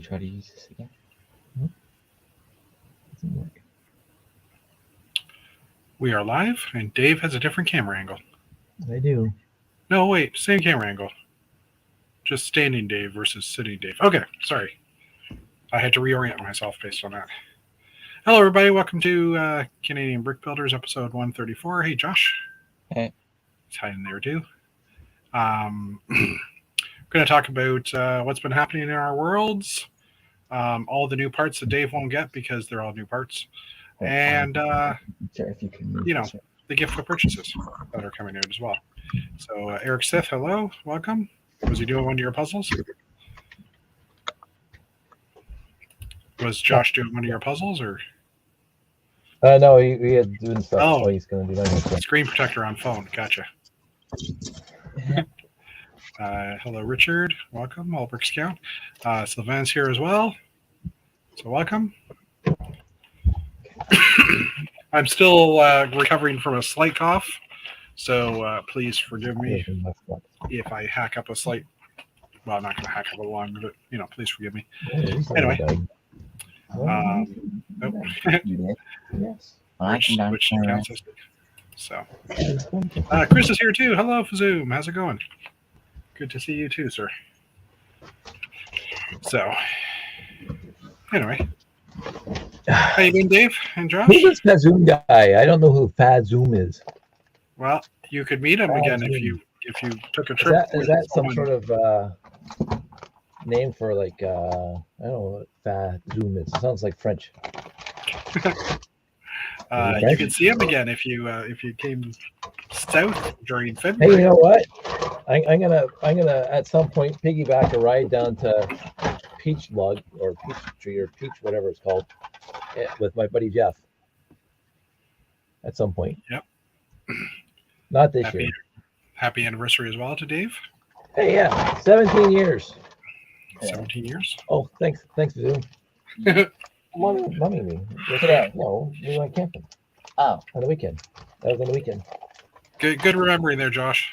try to use this again. Doesn't work. We are live, and Dave has a different camera angle. I do. No, wait, same camera angle. Just standing Dave versus sitting Dave. Okay, sorry. I had to reorient myself based on that. Hello, everybody. Welcome to Canadian Brick Builders, episode 134. Hey, Josh. Hey. He's hiding there, too. Going to talk about what's been happening in our worlds, all the new parts that Dave won't get because they're all new parts, and If you can move you know, this way. the gift of purchases that are coming out as well. So, Eric Sith, hello, welcome. Was he doing one of your puzzles? Was Josh doing one of your puzzles, or No, he had doing stuff. Oh. He's going to do that. screen protector on phone? Gotcha. Hello, Richard. Welcome. All bricks count. Sylvan's here as well. So welcome. I'm still recovering from a slight cough, so please forgive me if I hack up a slight. Well, I'm not going to hack up a lung, but please forgive me. Anyway. Oh, You did? Yes. which counts as good. So, Chris is here too. Hello, Zoom. How's it going? Good to see you too, sir. So, anyway, how you been, Dave and Josh? Who's this Zoom guy? I don't know who Zoom is. Well, you could meet him again if you took a Is trip. that, is that some sort of name for like I don't know what Zoom is? It sounds like French. You could see him again if you came south during Hey, February. you know what? I'm gonna at some point piggyback a ride down to Peach Lug or Peach Tree or Peach whatever it's called with my buddy Jeff. At some point. Yep. Not this year. Happy anniversary as well to Dave. Hey, yeah, 17 years. 17 years. Oh, thanks, Zoom. Money me. Today. No, we went camping Oh, on the weekend. That was on the weekend. Good remembering there, Josh.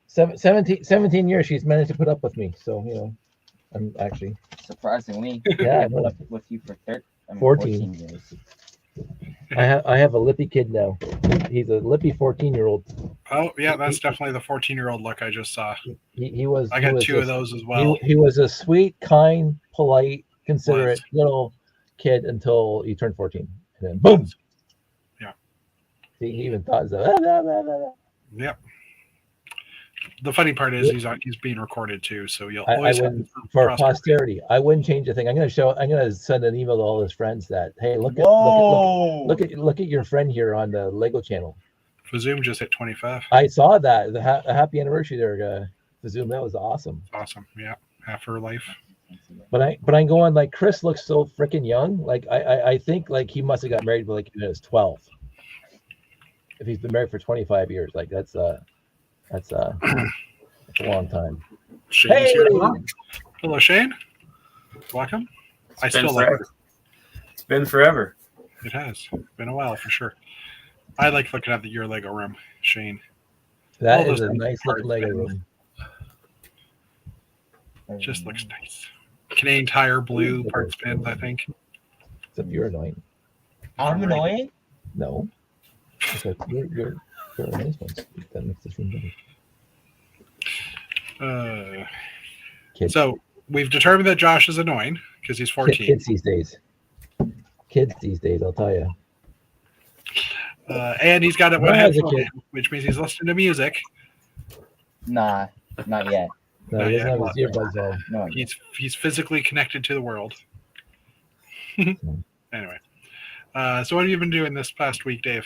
17 years she's managed to put up with me. So, I'm actually. surprisingly, Yeah, I put up with you for 14 14. years. I have a lippy kid now. He's a lippy 14-year-old. Oh yeah, that's definitely the 14-year-old look I just saw. He was. I he got was two of just- those as well. He was a sweet, kind, polite, considerate little kid until he turned 14, and then boom. Yeah. He even thought so. Yep. The funny part is he's being recorded too, so you'll I always have wouldn't, for cross- posterity. I wouldn't change a thing. I'm gonna send an email to all his friends that hey, look at your friend here on the Lego channel. Zoom just hit 25. I saw that. The happy anniversary there, Zoom. That was awesome. Awesome. Yeah. Half her life. But I'm going like Chris looks so freaking young. Like I think like he must have got married like when he was 12. If he's been married for 25 years, like that's a long time. Shane's Hey! here as well. Hello, Shane. Welcome. I still like her. It's been forever. It has been a while for sure. I like looking at your Lego room, Shane. That All is those a nice looking parts, Lego man. room. Just looks nice. Canadian Tire blue part spins, I think. Except you're annoying. I'm annoying? No. Except you're a nice one. That makes this room better. Kids. So we've determined that Josh is annoying because he's 14. Kids these days, I'll tell you. And he's got it When one I was a headphone kid. in, which means he's listening to music. Nah, not yet. No, he doesn't have his earbuds on. No. He's physically connected to the world. Anyway, so what have you been doing this past week, Dave?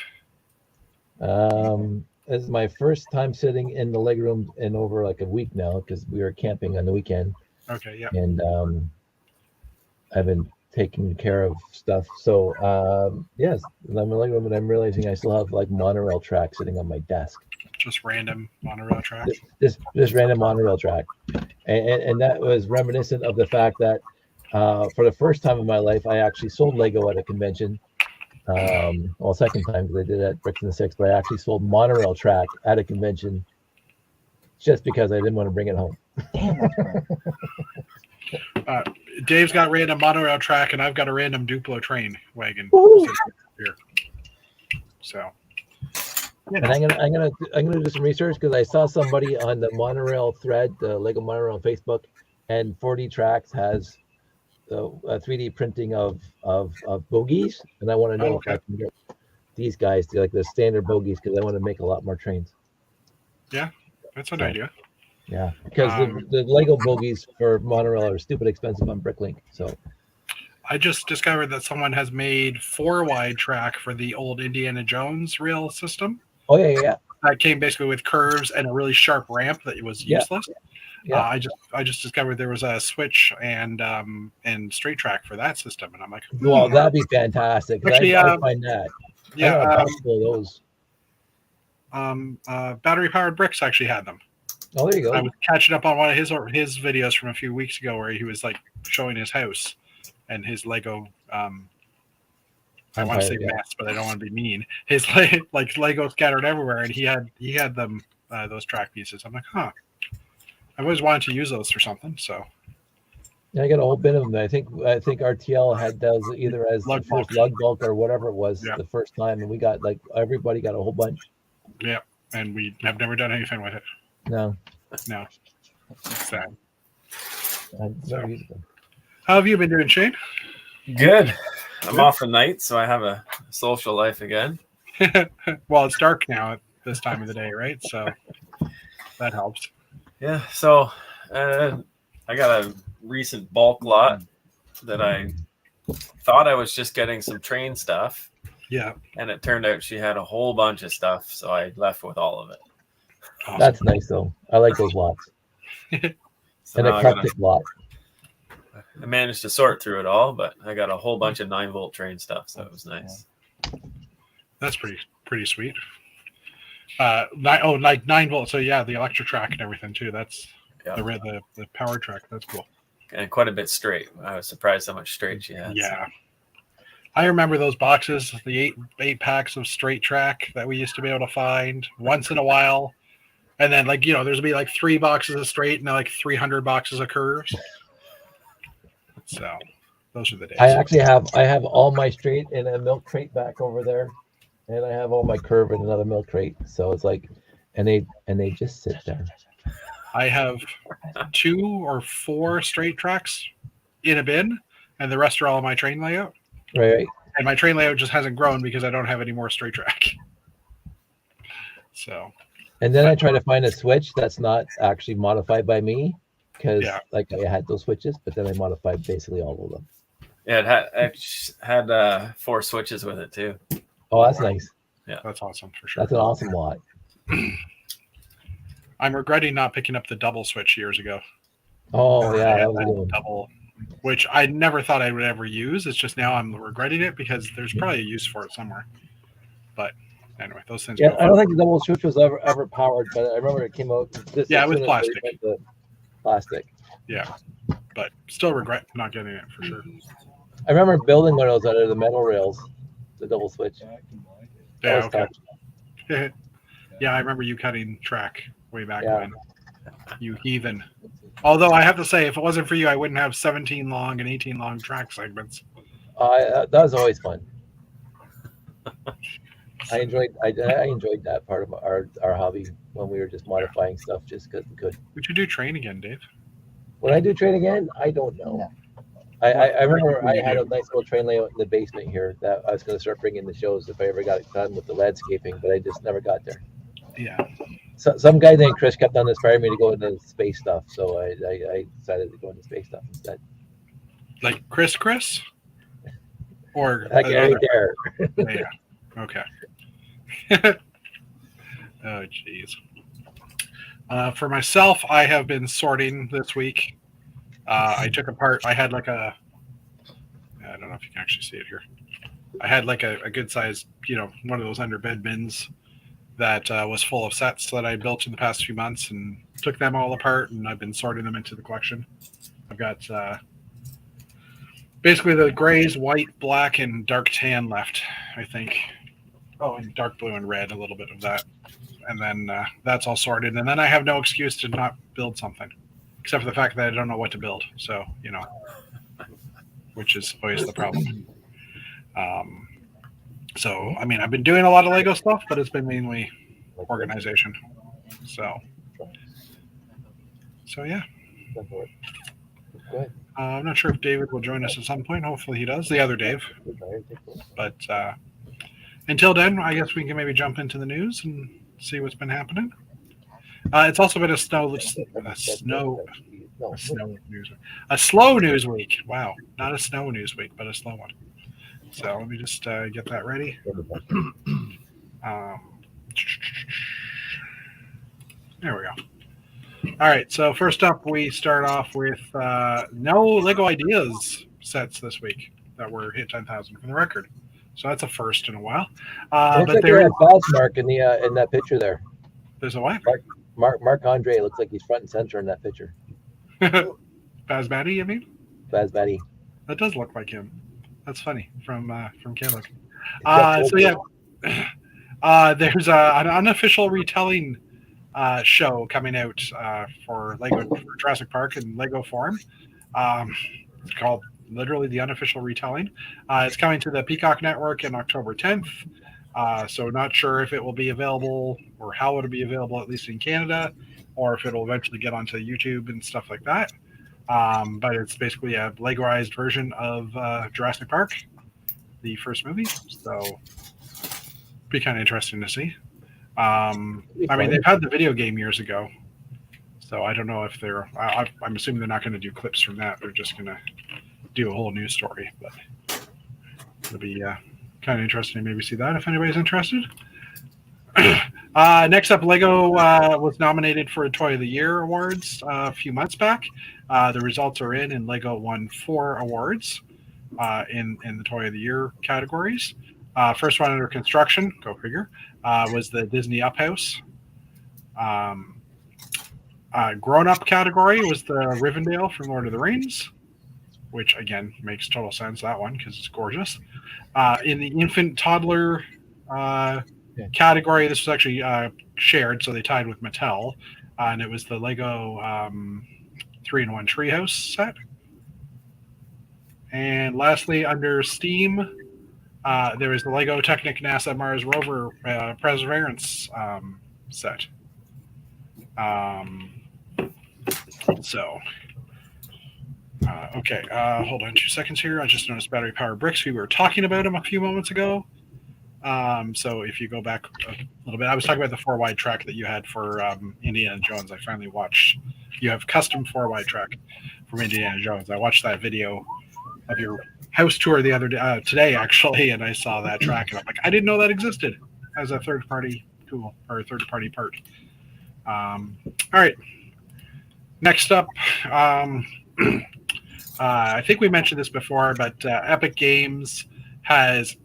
This is my first time sitting in the leg room in over like a week now because we were camping on the weekend. Okay, yeah. And I've been taking care of stuff. So yes, I'm in the leg room and I'm realizing I still have like monorail track sitting on my desk. Just random monorail track. This random monorail track, and that was reminiscent of the fact that for the first time in my life, I actually sold Lego at a convention. Well, second time because I did it at Bricks and the Six, but I actually sold monorail track at a convention just because I didn't want to bring it home. Damn, that's right. Dave's got random monorail track, and I've got a random Duplo train wagon. Woo! Here. So, And I'm gonna do some research because I saw somebody on the monorail thread, the Lego monorail on Facebook, and 4D Tracks has the 3D printing of bogies, and I want to know if I can get these guys to like the standard bogies because I want to make a lot more trains. Yeah, that's an idea. Yeah, because the Lego bogies for monorail are stupid expensive on Bricklink. So I just discovered that someone has made 4-wide track for the old Indiana Jones rail system. oh yeah. That came basically with curves and a really sharp ramp that was useless. Yeah. I just discovered there was a switch and straight track for that system, and I'm like, Well, that'd be fantastic. Actually, I find that. Yeah, I got a couple of those. battery powered bricks actually had them. Oh, there you go. I was catching up on one of his videos from a few weeks ago where he was like showing his house and his Lego. I want to say mess, but I don't want to be mean. His like Lego scattered everywhere, and he had them those track pieces. I'm like, huh. I've always wanted to use those for something. So yeah, I got a whole bin of them. I think RTL had those either as lug the first bulk. lug bulk or whatever it was the first time, and we got like everybody got a whole bunch. Yeah, and we have never done anything with it. No. It's sad. So, how have you been doing, Shane? Good. I'm off at night, so I have a social life again. Well, it's dark now at this time of the day, right? So that helps. Yeah, so I got a recent bulk lot that I thought I was just getting some train stuff. Yeah. And it turned out she had a whole bunch of stuff, so I left with all of it. Awesome. That's nice, though. I like those lots. So and a eclectic lot. I managed to sort through it all, but I got a whole bunch of 9-volt train stuff, so it was nice. That's pretty sweet. 9 volts. So yeah, the electric track and everything too. That's the power track. That's cool. And quite a bit straight. I was surprised how much straight she had. Yeah. I remember those boxes, the eight packs of straight track that we used to be able to find once in a while. And then there's be like 3 boxes of straight and like 300 boxes of curves. So those are the days. I have all my straight in a milk crate back over there, and I have all my curve in another milk crate. So it's like, and they just sit there. I have 2 or 4 straight tracks in a bin, and the rest are all my train layout. Right. And my train layout just hasn't grown because I don't have any more straight track. So. And then I try to find a switch that's not actually modified by me, because I had those switches, but then I modified basically all of them. Yeah, it had 4 switches with it too. Oh, that's nice. Yeah, that's awesome for sure. That's an awesome lot. I'm regretting not picking up the double switch years ago. Oh yeah, that was double, which I never thought I would ever use. It's just now I'm regretting it because there's probably a use for it somewhere. But anyway, those things. Yeah, I don't think the double switch was ever powered, but I remember it came out. It was plastic. Plastic. Yeah, but still regret not getting it for sure. I remember building one of those out of the metal rails, the double switch. Yeah, okay. Yeah, I remember you cutting track way back when. You heathen. Although I have to say, if it wasn't for you, I wouldn't have 17 long and 18 long track segments. That was always fun. I enjoyed that part of our hobby when we were just modifying stuff just because we could. Would you do train again, Dave? When I do train again, I don't know. I remember I had a nice little train layout in the basement here that I was going to start bringing the shows if I ever got it done with the landscaping, but I just never got there. Yeah. So some guy named Chris kept on inspiring me to go into space stuff, so I decided to go into space stuff instead. Like Chris? Or like right there. Yeah. Okay. Oh, jeez. For myself, I have been sorting this week. I took apart. I had like I don't know if you can actually see it here. I had like a good size, one of those under bed bins that was full of sets that I built in the past few months, and took them all apart, and I've been sorting them into the collection. I've got basically the grays, white, black, and dark tan left, I think. Oh, and dark blue and red, a little bit of that. And then that's all sorted. And then I have no excuse to not build something. except for the fact that I don't know what to build. So, which is always the problem. So, I mean, I've been doing a lot of Lego stuff, but it's been mainly organization. So yeah. Good. I'm not sure if David will join us at some point. Hopefully he does. The other Dave. But until then, I guess we can maybe jump into the news and see what's been happening. It's also been a slow news week. Wow, not a snow news week, but a slow one. So let me just get that ready. There we go. All right. So first up, we start off with no Lego Ideas sets this week that were hit 10,000 for the record. So that's a first in a while. Looks But like there they have Baz Mark in that picture there. there's a what? Mark Andre looks like he's front and center in that picture. Basmati, you mean? Basmati. That does look like him. That's funny from Caleb. Yeah, So yeah, there's an unofficial retelling show coming out for Jurassic Park and Lego Forum. It's called literally the unofficial retelling. It's coming to the Peacock Network in October 10th. So not sure if it will be available or how it'll be available, at least in Canada, or if it'll eventually get onto YouTube and stuff like that. But it's basically a Legoized version of Jurassic Park, the first movie. So be kind of interesting to see. I mean, they've had the video game years ago, so I don't know if they're. I'm assuming they're not going to do clips from that. They're just going to do a whole new story. But it'll be kind of interesting to maybe see that if anybody's interested. Next up, Lego was nominated for a Toy of the Year awards a few months back. The results are in, and Lego won 4 awards in the Toy of the Year categories. First one under construction, go figure, was the Disney Up House. Grown-up category was the Rivendell from Lord of the Rings, which, again, makes total sense, that one, because it's gorgeous. In the infant toddler category, this was actually shared, so they tied with Mattel, and it was the Lego 3-in-1 Treehouse set. And lastly, under Steam, there was the Lego Technic NASA Mars Rover Perseverance set. Okay, hold on 2 seconds here. I just noticed battery power bricks. We were talking about them a few moments ago. So if you go back a little bit, I was talking about the 4-wide track that you had for Indiana Jones. I finally watched. You have custom 4-wide track from Indiana Jones. I watched that video of your house tour the other day, today actually, and I saw that track, and I'm like, I didn't know that existed as a third-party tool or a third-party part. All right. Next up, I think we mentioned this before, but Epic Games has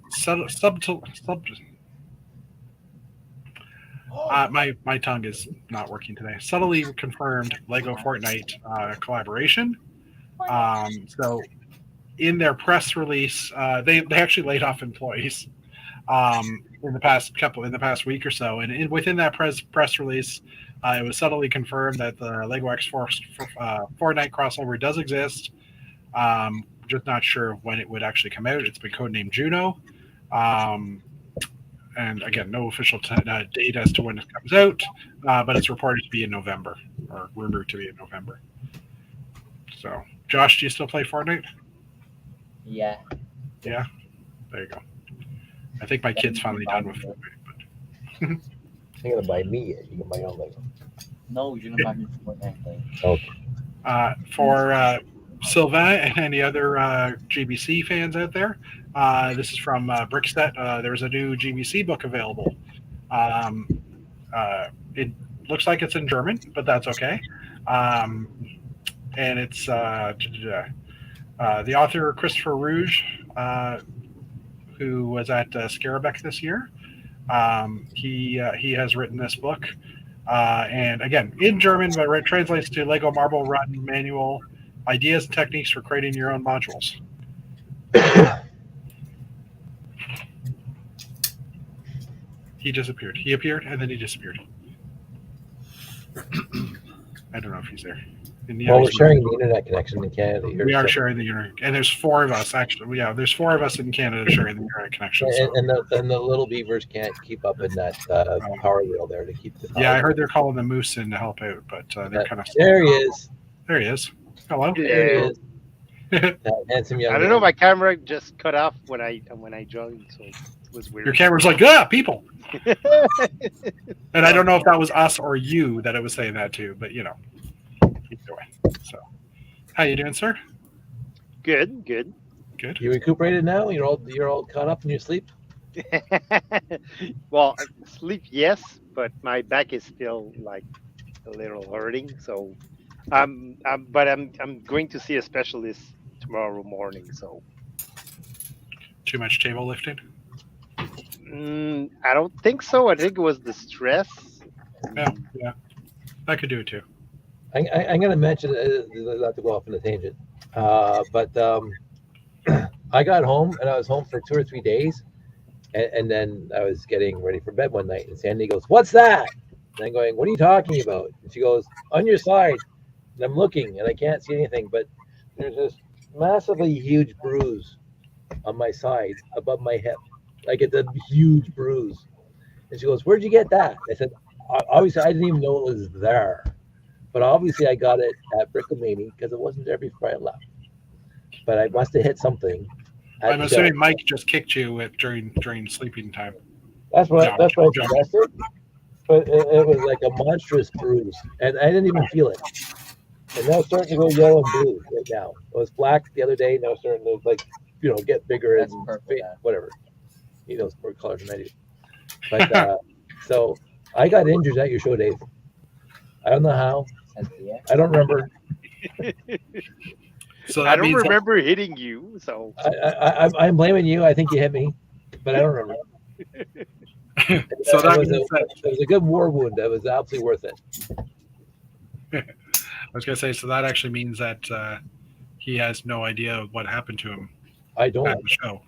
my tongue is not working today. Subtly confirmed Lego Fortnite collaboration. So in their press release, they actually laid off employees in the past week or so, and within that press release, it was subtly confirmed that the Lego X Fortnite crossover does exist. Just not sure when it would actually come out. It's been codenamed Juno. And again, no official date as to when it comes out, but it's reported to be in November, or rumored to be in November. So, Josh, do you still play Fortnite? Yeah. Yeah? There you go. I think my kid's finally done with Fortnite. But You're gonna buy me it. You can buy your own Lego. No, you're gonna buy me Fortnite thing. Okay. For Sylvain and any other GBC fans out there, this is from Brickset. There's a new GBC book available. It looks like it's in German, but that's okay. And it's the author Christopher Rouge, who was at Scarabek this year. He has written this book, and again in German, but it translates to Lego Marble Run Manual: Ideas and Techniques for Creating Your Own Modules. He disappeared. He appeared and then he disappeared. I don't know if he's there. And, you Well, know, we're sharing the internet connection in Canada here. we are so- sharing the internet, and there's 4 of us actually. Yeah, there's 4 of us in Canada sharing the internet connection. So. And the little beavers can't keep up in that power wheel there to keep the power. Yeah, I heard they're calling the moose in to help out, but they're kind of. There he is. There he is. Hello. There he is. That handsome young I don't know. man. My camera just cut off when I joined, so it was weird. Your camera's like, people. And I don't know if that was us or you that it was saying that to, but you know, either way. So, how you doing, sir? Good, good. Good. You recuperated now? You're all caught up in your sleep? Well, sleep, yes, but my back is still like a little hurting. So, I'm going to see a specialist tomorrow morning. So, Too much table lifting? I don't think so. I think it was the stress. Yeah. I could do it too. I'm going to mention, not to go off on a tangent, but I got home and I was home for 2 or 3 days. And then I was getting ready for bed one night and Sandy goes, "What's that?" And I'm going, "What are you talking about?" And she goes, "On your side." And I'm looking and I can't see anything, but there's this massively huge bruise on my side above my hip. Like it's a huge bruise. And she goes, "Where'd you get that?" I said, "Obviously, I didn't even know it was there. But obviously, I got it at Bricklemania because it wasn't there before I left. But I must have hit something. I'm assuming Mike just kicked you during sleeping time. That's what I John. suggested. But it was like a monstrous bruise, and I didn't even feel it. And now it's starting to go yellow and blue right now. It was black the other day. Now it's starting to get bigger That's and purple, yeah. whatever. He knows more colors than I do. But so I got injured at your show, Dave. I don't know how. I don't remember. So I don't remember hitting you. So I'm blaming you. I think you hit me, but I don't remember. So that it was a good war wound. That was absolutely worth it. I was gonna say, so that actually means that he has no idea what happened to him I don't. at the show.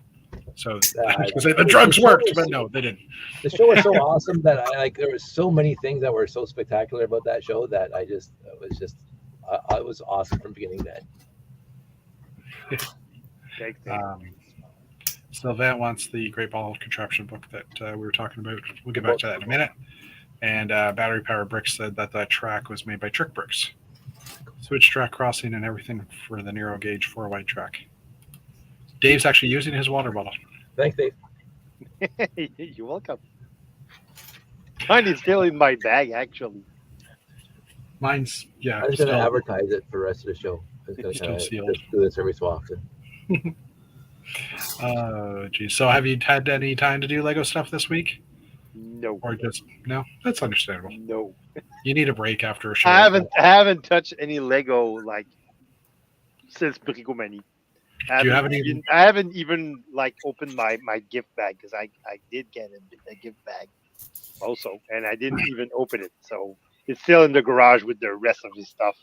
So I was gonna say the drugs worked, but no, they didn't. The show was so awesome that there was so many things that were so spectacular about that show that it was awesome from beginning to end. Sylvain wants the Great Ball Contraption book that we were talking about. We'll get back to that in a minute. And Battery Power Bricks said that track was made by Trick Bricks. Switch track crossing and everything for the narrow gauge 4-wide track. Dave's actually using his water bottle. Thanks, Dave. You're welcome. Mine is still in my bag, actually. Mine's, yeah. I'm just going to advertise it for the rest of the show. I'm just going to do this every so often. Geez. So have you had any time to do Lego stuff this week? No. Or just, no? That's understandable. No. You need a break after a show. I haven't touched any Lego like since Bricolmanie. I haven't even like opened my gift bag because I did get a gift bag also, and I didn't even open it. So it's still in the garage with the rest of the stuff.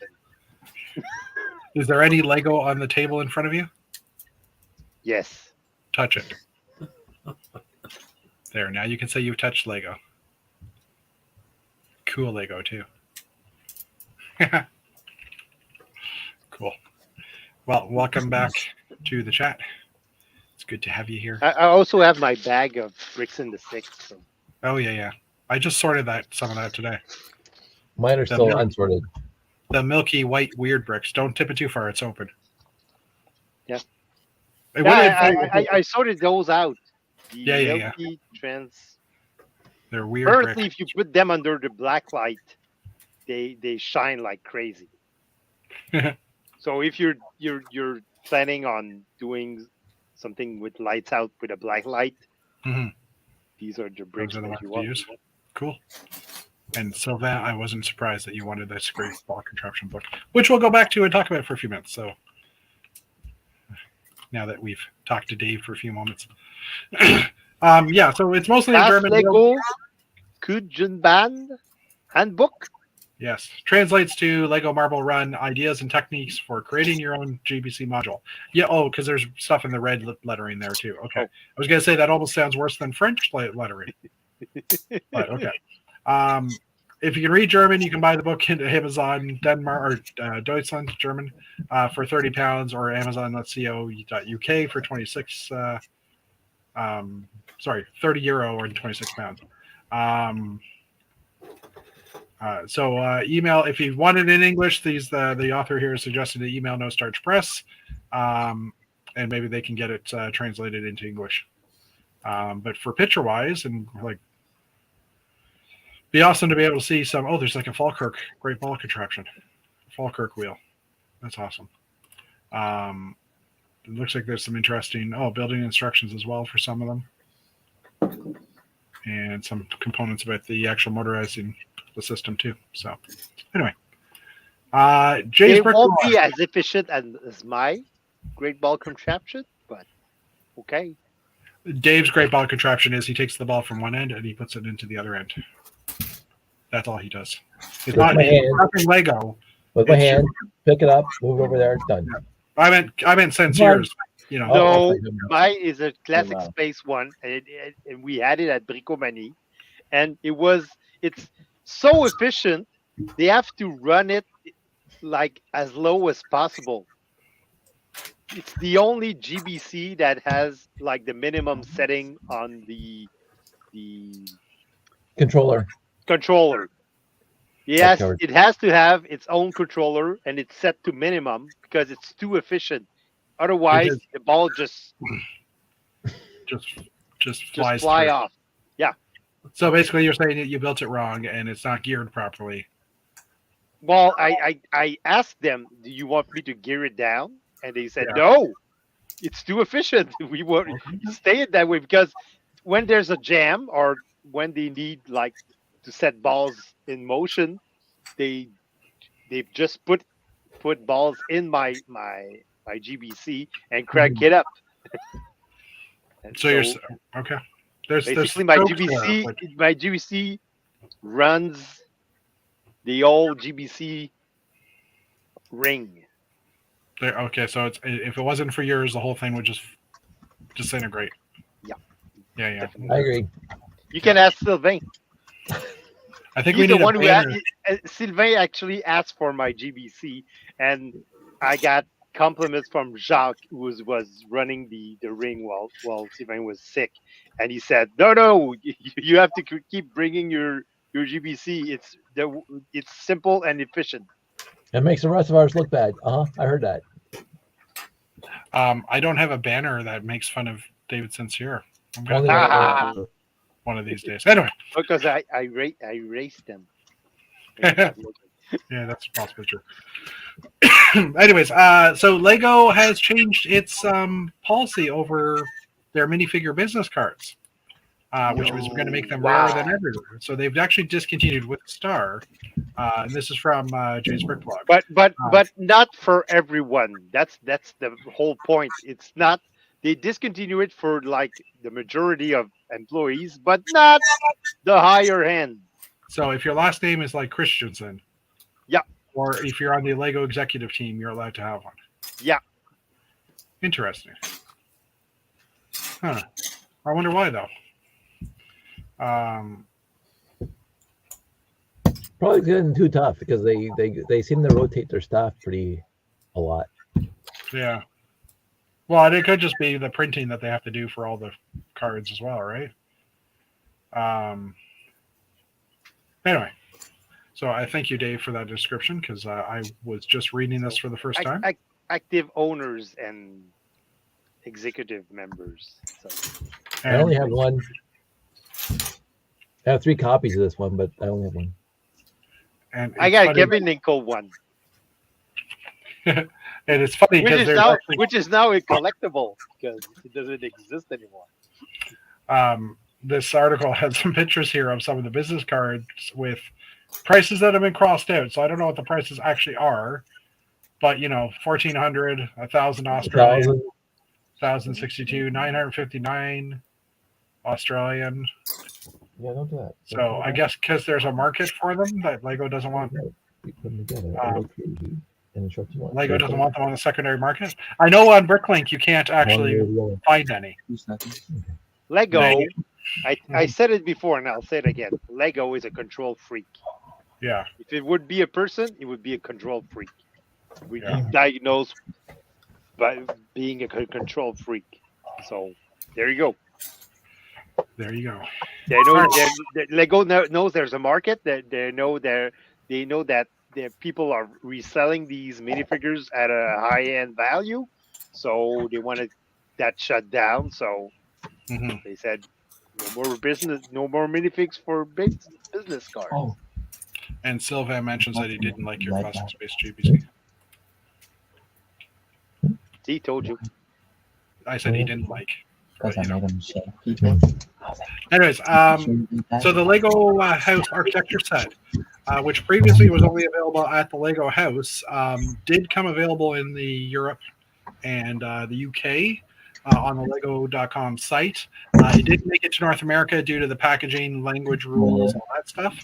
Is there any Lego on the table in front of you? Yes. Touch it. There, now you can say you've touched Lego. Cool Lego, too. Cool. Well, welcome back to the chat. It's good to have you here. I also have my bag of bricks in the six. So. Oh, yeah. I just sorted some of that today. Mine are still unsorted. The milky white weird bricks. Don't tip it too far. It's open. Yeah. I I sorted those out. The yeah. Trans. They're weird. Apparently, if you put them under the black light, they shine like crazy. So if you're planning on doing something with lights out with a black light, these are the bricks that you want. Use. Cool. And Sylvain, I wasn't surprised that you wanted this Great Ball Contraption book, which we'll go back to and talk about for a few minutes. So now that we've talked to Dave for a few moments. Yeah, so it's mostly a German Lego Kujunban handbook. Yes, translates to Lego Marble Run ideas and techniques for creating your own GBC module. Yeah, because there's stuff in the red lettering there too. Okay, I was gonna say that almost sounds worse than French lettering. But okay, if you can read German, you can buy the book in Amazon Denmark or Deutschland German for £30 or Amazon.co.uk for 26. Sorry, €30 or 26 pounds. So email if you want it in English. The author here is suggested to email No Starch Press, and maybe they can get it translated into English. But for picture wise and like, be awesome to be able to see some. Oh, there's like a Falkirk great ball contraption, Falkirk wheel. That's awesome. It looks like there's some interesting building instructions as well for some of them, and some components about the actual motorizing the system too. So anyway, Jay's it won't be as efficient as my great ball contraption, but okay. Dave's great ball contraption is he takes the ball from one end and he puts it into the other end. That's all he does. It's not nothing Lego. With my hand, pick it up, move over there, it's done. Yeah. I meant since yours. You know. No, mine is a classic space one, and we had it at Bricomanie, and it's so efficient. They have to run it like as low as possible. It's the only GBC that has like the minimum setting on the controller. Yes, it has to have its own controller, and it's set to minimum because it's too efficient. Otherwise, the ball just fly off. Yeah. So basically, you're saying that you built it wrong and it's not geared properly. Well, I asked them, "Do you want me to gear it down?" And they said, "No, it's too efficient. We want to stay it that way because when there's a jam or when they need like to set balls in motion, they've just put balls in my GBC and crack it up." So you're okay. Basically, my GBC runs the old GBC ring. Okay, so if it wasn't for yours, the whole thing would just disintegrate. Yeah. Definitely. I agree. You can ask Sylvain. I think He's we need the one who Sylvain actually asked for my GBC, and I got compliments from Jacques, who was running the ring while Sylvain was sick, and he said, "No, you have to keep bringing your GBC. It's simple and efficient." It makes the rest of ours look bad. I heard that. I don't have a banner that makes fun of David Sincere. I'm gonna one of these days. Anyway, because I erased them. Yeah, that's possibly true. Anyways, so Lego has changed its policy over their minifigure business cards, which was going to make them rarer than ever. So they've actually discontinued with Star, and this is from Jay's Brick Blog. But not for everyone. That's the whole point. It's not. They discontinue it for like the majority of employees, but not the higher end. So if your last name is like Christensen, yeah, or if you're on the Lego executive team, you're allowed to have one. Yeah. Interesting. Huh. I wonder why though. Probably getting too tough because they seem to rotate their staff a lot. Yeah. Well, it could just be the printing that they have to do for all the cards as well, right? Anyway, so I thank you, Dave, for that description because I was just reading this for the first time. Active owners and executive members. So. I only have one. I have 3 copies of this one, but I only have one. And I got a Kevin Nickel one. And it's funny because which is now a collectible because it doesn't exist anymore. This article has some pictures here of some of the business cards with prices that have been crossed out. So I don't know what the prices actually are, but 1,400, 1,000 Australian, 1,062, 959 Australian. Yeah, don't do that. So I guess because there's a market for them that Lego doesn't want. Lego doesn't want them on the secondary market. I know on Bricklink you can't actually find any. Lego, I said it before and I'll say it again. Lego is a control freak. Yeah. If it would be a person, it would be a control freak. We'd Yeah. be diagnosed by being a control freak. So there you go. There you go. They know Alright. Lego knows there's a market. That they know that people are reselling these minifigures at a high end value. So they wanted that shut down. So Mhm. they said no more business, no more minifigs for business cards. Oh, And Sylvan mentions that he didn't like your Like custom that. space GPC. See, told you. I said he didn't like. because I you know. made him shame people. Anyways, so the Lego house architecture set, which previously was only available at the Lego house, did come available in the Europe and the UK on the Lego.com site. It didn't make it to North America due to the packaging, language rules, all that stuff.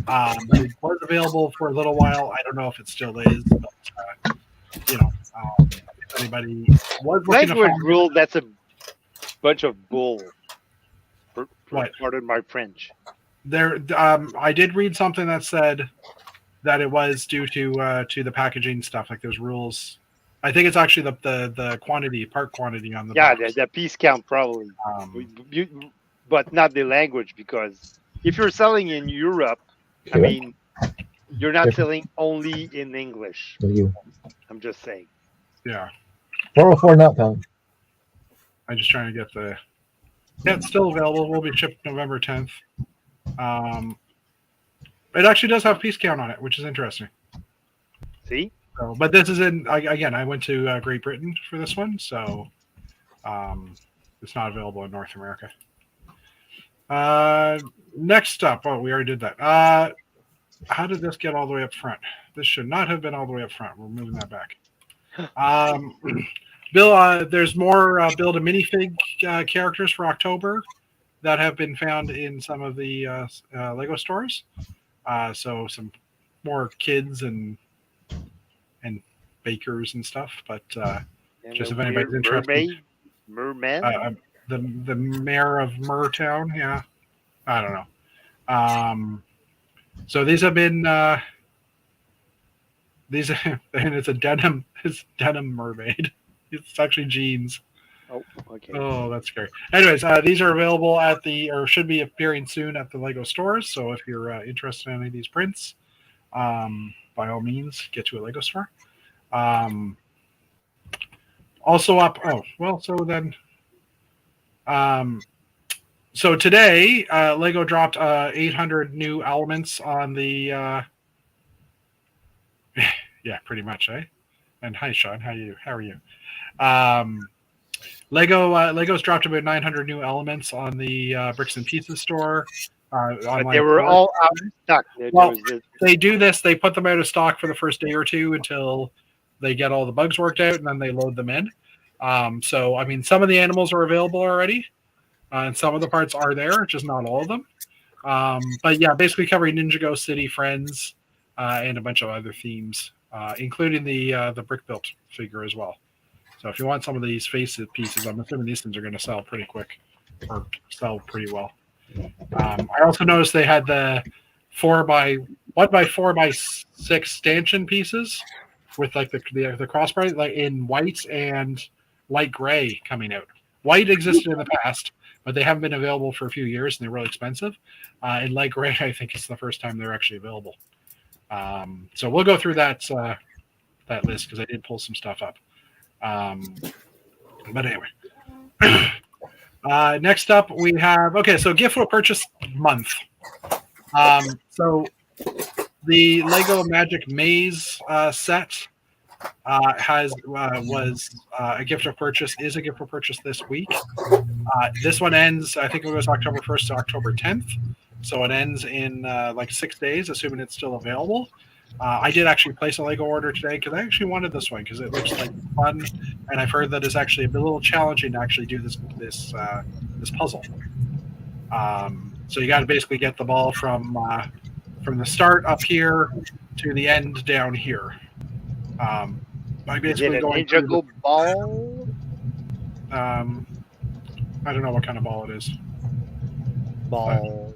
But it was available for a little while. I don't know if it still is, but if anybody was looking to Language find rule. That's a bunch of bull. Right. Pardon my French. there, I did read something that said that it was due to the packaging stuff. Like there's rules. I think it's actually the quantity, part quantity on the box. The piece count probably, but not the language, because if you're selling in Europe, I mean, you're not selling only in English. I'm just saying. Yeah. 404 not found. I'm just trying to get the. Yeah, it's still available. Will be shipped November 10th. It actually does have piece count on it, which is interesting. See? So, but this is in again. I went to Great Britain for this one, so it's not available in North America. Next up, we already did that. How did this get all the way up front? This should not have been all the way up front. We're moving that back. Bill, there's more build a minifig characters for October that have been found in some of the Lego stores. So some more kids and bakers and stuff. But just if anybody's interested, merman, the mayor of Murtown, yeah, I don't know. So these have been and it's a denim mermaid. It's actually jeans. Oh, okay. Oh, that's scary. Anyways, these are available at or should be appearing soon at the Lego stores. So if you're interested in any of these prints, by all means, get to a Lego store. Also up. Oh, well, so then. So today, Lego dropped 800 new elements on the. Yeah, pretty much, eh? And hi, Sean. How are you? Lego's dropped about 900 new elements on the Bricks and Pieces store. But they were all out of stock. They do this. They put them out of stock for the first day or two until they get all the bugs worked out, and then they load them in. So, I mean, some of the animals are available already, and some of the parts are there, just not all of them. But yeah, basically covering Ninjago City, Friends, and a bunch of other themes, including the brick built figure as well. So if you want some of these face pieces, I'm assuming these things are going to sell pretty quick or sell pretty well. I also noticed they had the 1x4x6 stanchion pieces with like the crossbar like in white and light gray coming out. White existed in the past, but they haven't been available for a few years and they're really expensive. And light gray, I think it's the first time they're actually available. So we'll go through that list because I did pull some stuff up. But anyway, next up we have so gift with purchase month. So the Lego Magic Maze set was a gift of purchase this week. This one ends, I think it was October 1st to October 10th. So it ends in like 6 days, assuming it's still available. I did actually place a Lego order today because I actually wanted this one because it looks like fun, and I've heard that it's actually a little challenging to actually do this puzzle. So you got to basically get the ball from the start up here to the end down here. By basically is it a going Ninjago ball? I don't know what kind of ball it is. Balls.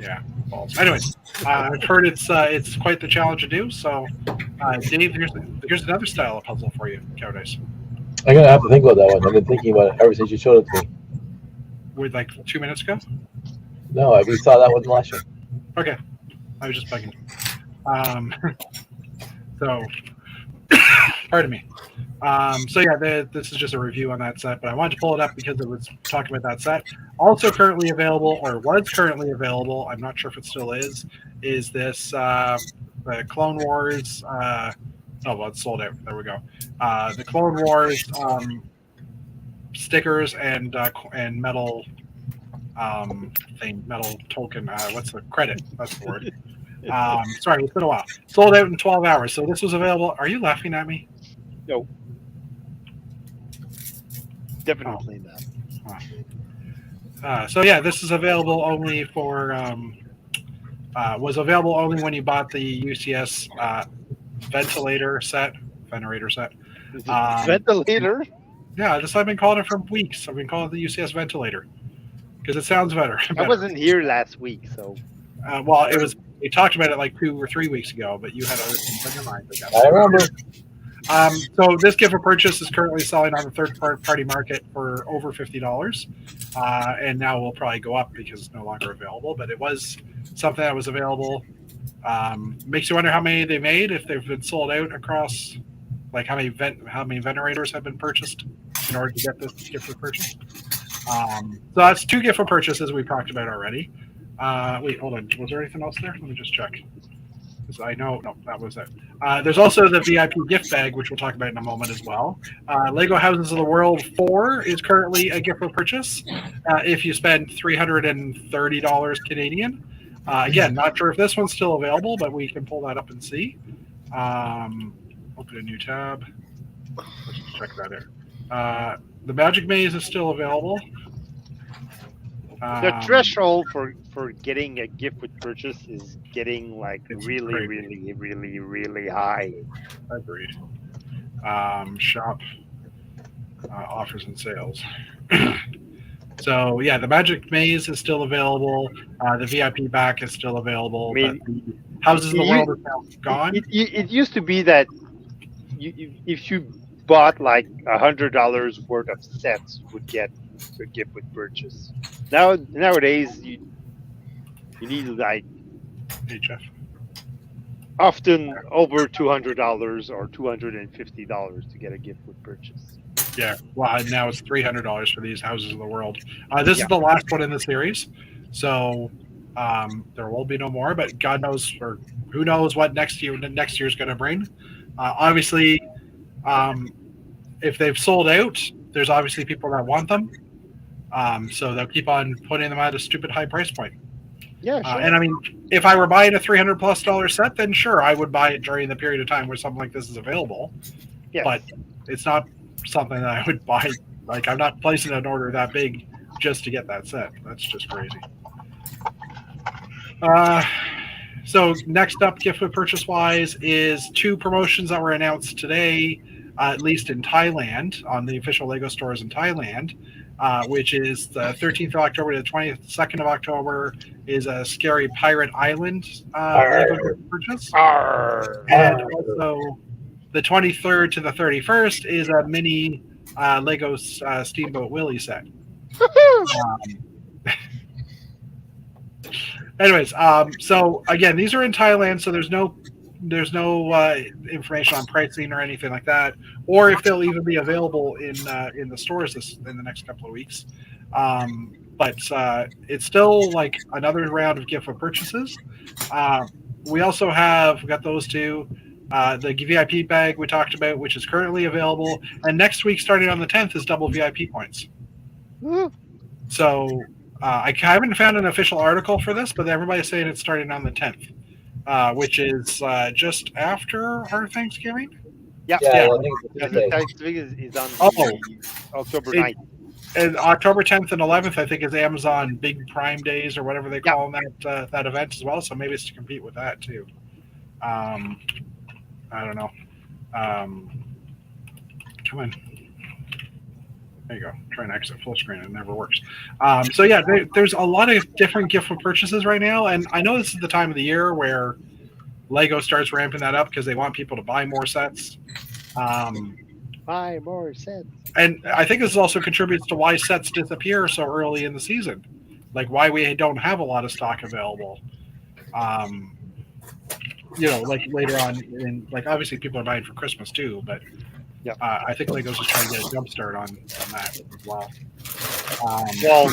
Yeah. Balls. Anyways, I've heard it's quite the challenge to do. So, Dave, here's another style of puzzle for you, Cowardice. I'm gonna have to think about that one. I've been thinking about it ever since you showed it to me. With like 2 minutes ago. No, we saw that one last year. Okay, I was just bugging. So, pardon me. So yeah, this is just a review on that set, but I wanted to pull it up because it was talking about that set. Also currently available, or was currently available, I'm not sure if it still is this the Clone Wars. Oh well, it's sold out. There we go. The Clone Wars stickers and metal metal token. What's the credit? That's the word. Sorry, it's been a while. Sold out in 12 hours. So this was available. Are you laughing at me? No. Definitely not. So yeah, this is available only for was available only when you bought the UCS generator set. Ventilator? Yeah, this I've been calling it for weeks. I've been calling it the UCS ventilator because it sounds better. I wasn't here last week, so. Well, it was. We talked about it like 2 or 3 weeks ago, but you had other things on your mind. I remember. So this gift for purchase is currently selling on the third-party market for over $50, and now will probably go up because it's no longer available. But it was something that was available. Makes you wonder how many they made, if they've been sold out across, like how many ventilators have been purchased in order to get this gift for purchase. So that's 2 gift for purchases we've talked about already. Wait, hold on. Was there anything else there? Let me just check. I know, no, that was it. There's also the VIP gift bag, which we'll talk about in a moment as well. Lego Houses of the World 4 is currently a gift for purchase if you spend $330 Canadian. Again, not sure if this one's still available, but we can pull that up and see. Open a new tab. Let's just check that out. The Magic Maze is still available. The threshold for getting a gift with purchase is getting like really, really, really, really high. Agreed. Shop offers and sales. So yeah, the Magic Maze is still available. The VIP back is still available. I mean, but the Houses of the World are now gone. It used to be that if you bought like $100 worth of sets, you would get a gift with purchase. Nowadays, you need like often over $200 or $250 to get a gift with purchase. Yeah, well, now it's $300 for these Houses of the World. This is the last one in the series, so there will be no more. But God knows, or who knows what next year's going to bring. Obviously, if they've sold out, there's obviously people that want them. So they'll keep on putting them at a stupid high price point. Yeah, sure. And I mean, if I were buying a $300+ set, then sure, I would buy it during the period of time where something like this is available. Yes. But it's not something that I would buy. Like, I'm not placing an order that big just to get that set. That's just crazy. So next up, gift with purchase wise, is 2 promotions that were announced today, at least in Thailand, on the official Lego stores in Thailand. Which is the 13th of October to the 22nd of October is a Scary Pirate Island Lego purchase. And also the 23rd to the 31st is a mini Lego Steamboat Willie set. Anyways, so again, these are in Thailand, so there's no information on pricing or anything like that, or if they'll even be available in the stores in the next couple of weeks. But it's still like another round of gift for purchases. We also got those 2. The VIP bag we talked about, which is currently available, and next week, starting on the 10th, is double VIP points. So I haven't found an official article for this, but everybody's saying it's starting on the 10th. Which is just after our Thanksgiving. Yeah. Thanksgiving is on October 9th. And October 10th and 11th, I think, is Amazon Big Prime Days or whatever they call that event as well. So maybe it's to compete with that too. I don't know. Come on. There you go. Try and exit full screen. It never works. So yeah, there's a lot of different gift purchases right now, and I know this is the time of the year where Lego starts ramping that up because they want people to buy more sets. Buy more sets. And I think this also contributes to why sets disappear so early in the season, like why we don't have a lot of stock available. Like later on, in like obviously people are buying for Christmas too, but yeah, I think Lego's just trying to get a jump start on that as well. Well,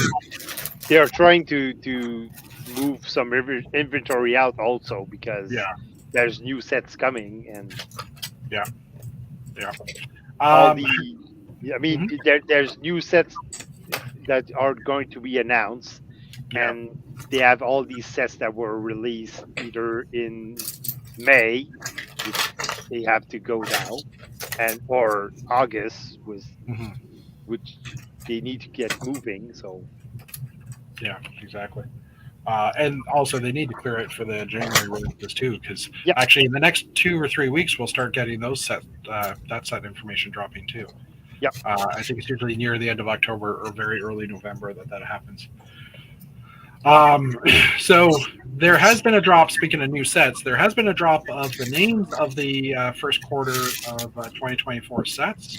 they are trying to move some inventory out also because there's new sets coming and all the. I mean, there's new sets that are going to be announced, and they have all these sets that were released either in May, which they have to go now, and or August which they need to get moving. So yeah, exactly. And also, they need to clear it for the January releases too, because actually, in the next 2 or 3 weeks, we'll start getting those that set information dropping too. Yep. I think it's usually near the end of October or very early November that happens. So there has been a drop. Speaking of new sets, there has been a drop of the names of the first quarter of 2024 sets.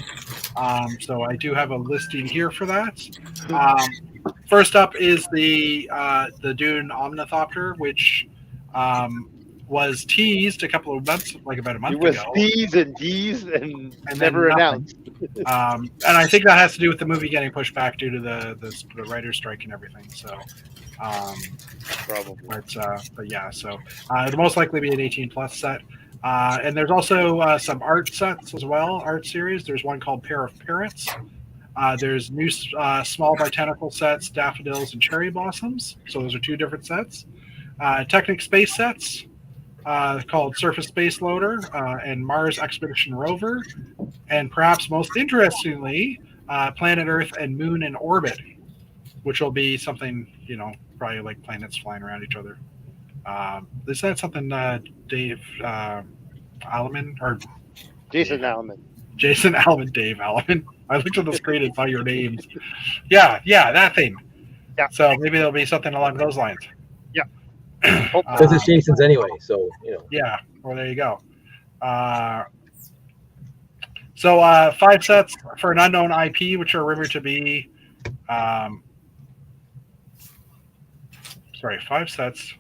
So I do have a listing here for that. First up is the Dune Omnithopter, which was teased a couple of months, like about a month ago. It was teased and teased and never announced. And I think that has to do with the movie getting pushed back due to the writer's strike and everything. So, probably. But yeah, so it'll most likely be an 18+ set. And there's also some art sets as well, art series. There's one called Pair of Parrots. There's new small botanical sets, daffodils and cherry blossoms. So those are 2 different sets. Technic space sets called Surface Space Loader and Mars Expedition Rover. And perhaps most interestingly, Planet Earth and Moon in Orbit, which will be something, probably like planets flying around each other. Is that something Dave Alleman or Jason Alleman? Jason Alleman, Dave Alleman. I looked at the screen and saw your names. Yeah, that thing. Yeah. So maybe there'll be something along those lines. Yeah. Because it's Jason's anyway, so Yeah. Well, there you go. So 5 sets for an unknown IP, which are rumored to be. 5 sets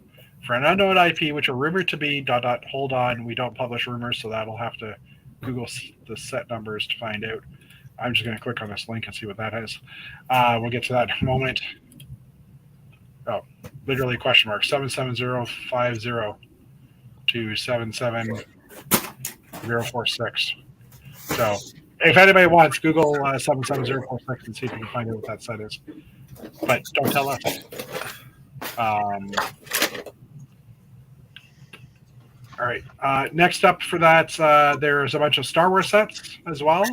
for an unknown IP, which are rumored to be. Hold on, we don't publish rumors, so that'll have to Google the set numbers to find out. I'm just going to click on this link and see what that is. We'll get to that in a moment. Oh, literally question mark 77050 to 77046. So if anybody wants, Google 77046 and see if you can find out what that set is. But don't tell us. All right. Next up for that, there's a bunch of Star Wars sets as well.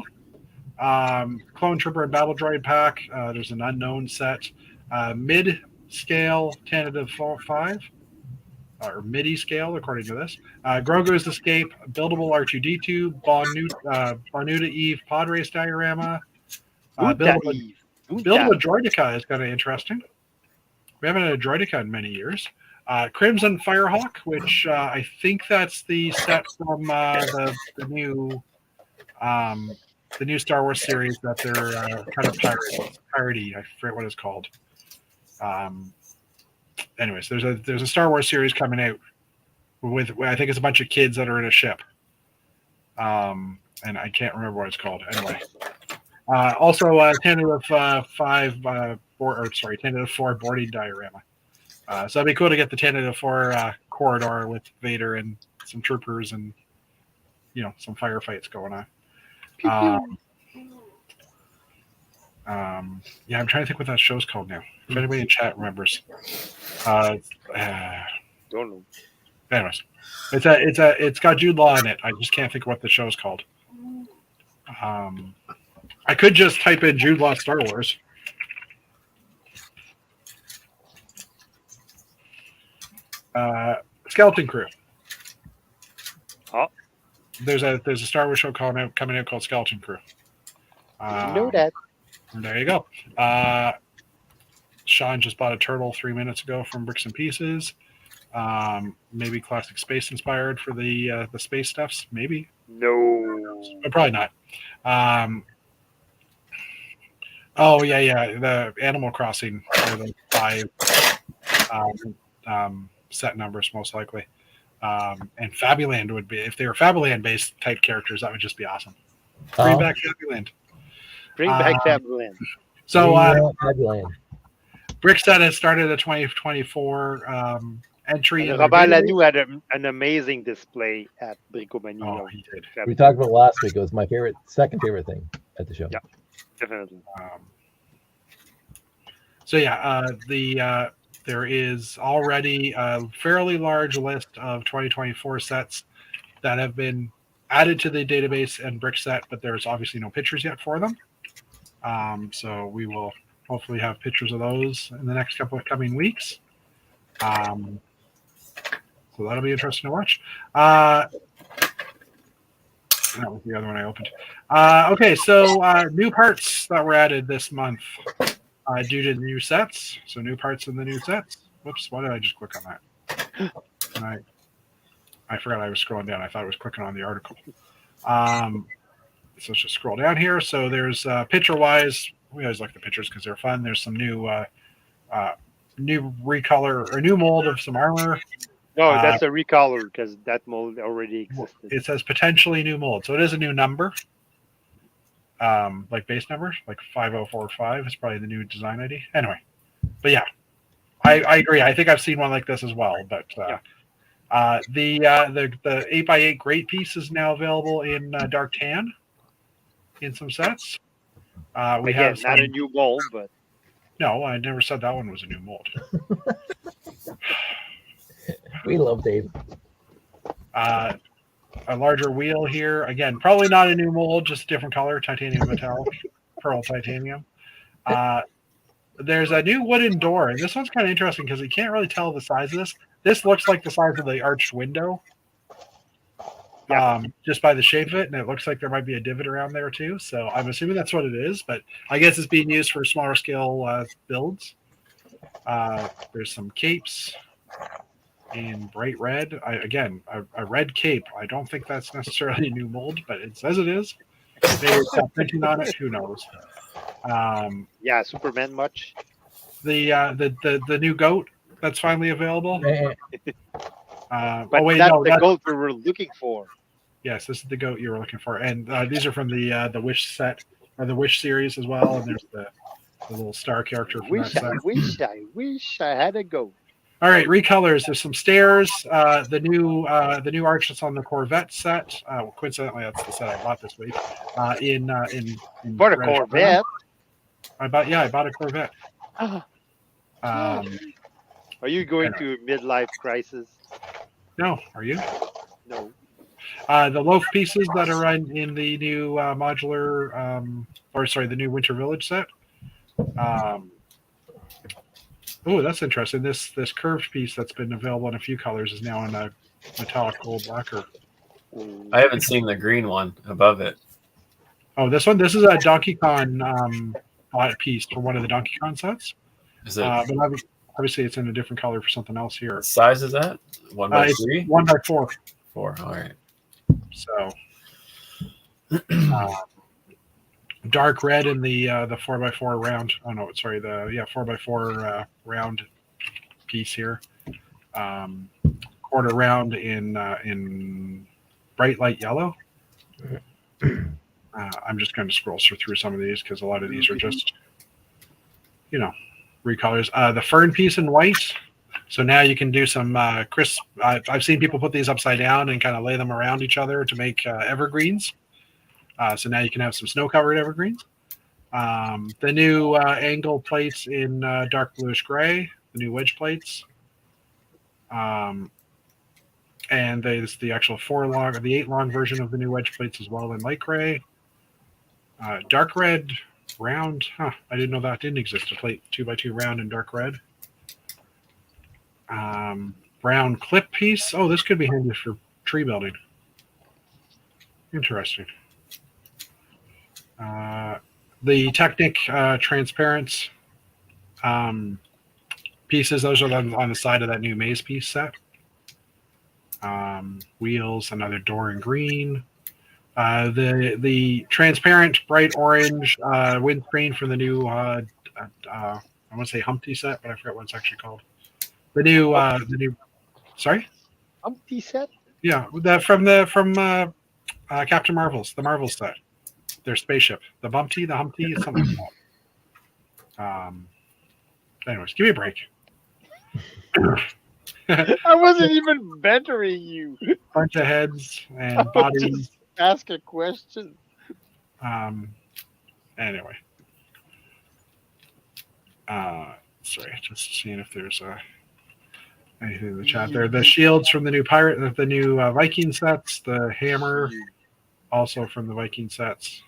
Clone Trooper and Battle Droid pack. There's an unknown set. Mid-scale tentative 5. Or MIDI scale, according to this. Grogu's Escape, buildable R2-D2, Barnuda Eve pod race diorama. Buildable Droidica is kind of interesting. We haven't had a Droidica in many years. Crimson Firehawk, which I think that's the set from the new Star Wars series that they're kind of piratey. I forget what it's called. Anyways, there's a Star Wars series coming out with I think it's a bunch of kids that are in a ship. And I can't remember what it's called. Anyway, also tentative 4 boarding diorama. So it'd be cool to get the tentative 4 corridor with Vader and some troopers and some firefights going on. I'm trying to think what that show's called now. If anybody in chat remembers, don't know. Anyways, it's got Jude Law in it. I just can't think of what the show's called. I could just type in Jude Law Star Wars. Skeleton Crew. Oh, there's a Star Wars show coming out called Skeleton Crew. I know that. And there you go. Sean just bought a turtle 3 minutes ago from Bricks and Pieces. Maybe classic space inspired for the space stuffs. Maybe. No. But probably not. Oh yeah. The Animal Crossing are the 5 set numbers most likely. And Fabuland would be, if they were Fabuland based type characters, that would just be awesome. Bring back Fabuland. Bring back Fabuland. So Fabuland. Brickset has started a 2024 entry. And Robert Lanoux had an amazing display at Bricomania. Oh, he did. We talked about it last week. It was my second favorite thing at the show. Yeah, definitely. There is already a fairly large list of 2024 sets that have been added to the database and Brickset, but there's obviously no pictures yet for them. So we will hopefully have pictures of those in the next couple of coming weeks. So that'll be interesting to watch. That was the other one I opened. Okay, so new parts that were added this month due to the new sets. So new parts in the new sets. Whoops, why did I just click on that? And I forgot I was scrolling down. I thought I was clicking on the article. So let's just scroll down here. So there's picture-wise, we always like the pictures because they're fun. There's some new recolor or new mold of some armor. No, that's a recolor because that mold already existed. It says potentially new mold. So it is a new number. Like base number, like 5045 is probably the new design ID. Anyway, but yeah, I agree. I think I've seen one like this as well. But the 8x8 great piece is now available in dark tan in some sets. We have not a new mold, but no, I never said that one was a new mold. We love Dave. A larger wheel here. Again, probably not a new mold, just a different color, titanium metallic, pearl titanium. There's a new wooden door, and this one's kind of interesting because you can't really tell the size of this. This looks like the size of the arched window, just by the shape of it, and it looks like there might be a divot around there too. So I'm assuming that's what it is, but I guess it's being used for smaller scale builds. There's some capes in bright red. A red cape. I don't think that's necessarily a new mold, but it says it is. Maybe it's got printing on it. Who knows? Superman much. The new goat that's finally available. But the goat we were looking for. Yes, this is the goat you were looking for, and these are from the Wish set or the Wish series as well. And there's the little star character from that set. I wish I had a goat. All right, recolors. There's some stairs. The new arch that's on the Corvette set. Coincidentally, that's the set I bought this week. In Bought a Corvette. I bought a Corvette. Are you going to midlife crisis? No, are you? No. The loaf pieces that are in the new modular, the new Winter Village set. Oh, that's interesting. This curved piece that's been available in a few colors is now in a metallic gold lacquer. I haven't seen the green one above it. Oh, this one? This is a Donkey Kong piece for one of the Donkey Kong sets. Is it? But obviously, it's in a different color for something else here. What size is that? 1x3? 1x4. 4. All right. So, dark red in the 4x4 round. Oh no, sorry, 4x4 round piece here. Quarter round in bright light yellow. I'm just going to scroll through some of these because a lot of these are just, recolors. The fern piece in white. So now you can do some crisp. I've seen people put these upside down and kind of lay them around each other to make evergreens. So now you can have some snow-covered evergreens. The new angle plates in dark bluish gray, the new wedge plates. And there's the actual 8 long version of the new wedge plates as well in light gray. Dark red round. I didn't know that didn't exist. A plate 2x2 round in dark red. Brown clip piece. Oh, this could be handy for tree building. Interesting. The Technic transparent pieces, those are on the side of that new maze piece set. Wheels, another door in green. The transparent bright orange windscreen from the new I want to say Humpty set, but I forgot what it's actually called. The new sorry? Humpty set? Yeah, from Captain Marvel's, the Marvel set. Their spaceship. The Humpty, something like that. Anyways, give me a break. I wasn't even bantering you. Bunch of heads and I bodies. just ask a question. Anyway. Sorry, just seeing if there's anything in the chat there. The shields from the new Viking sets, the hammer also from the Viking sets,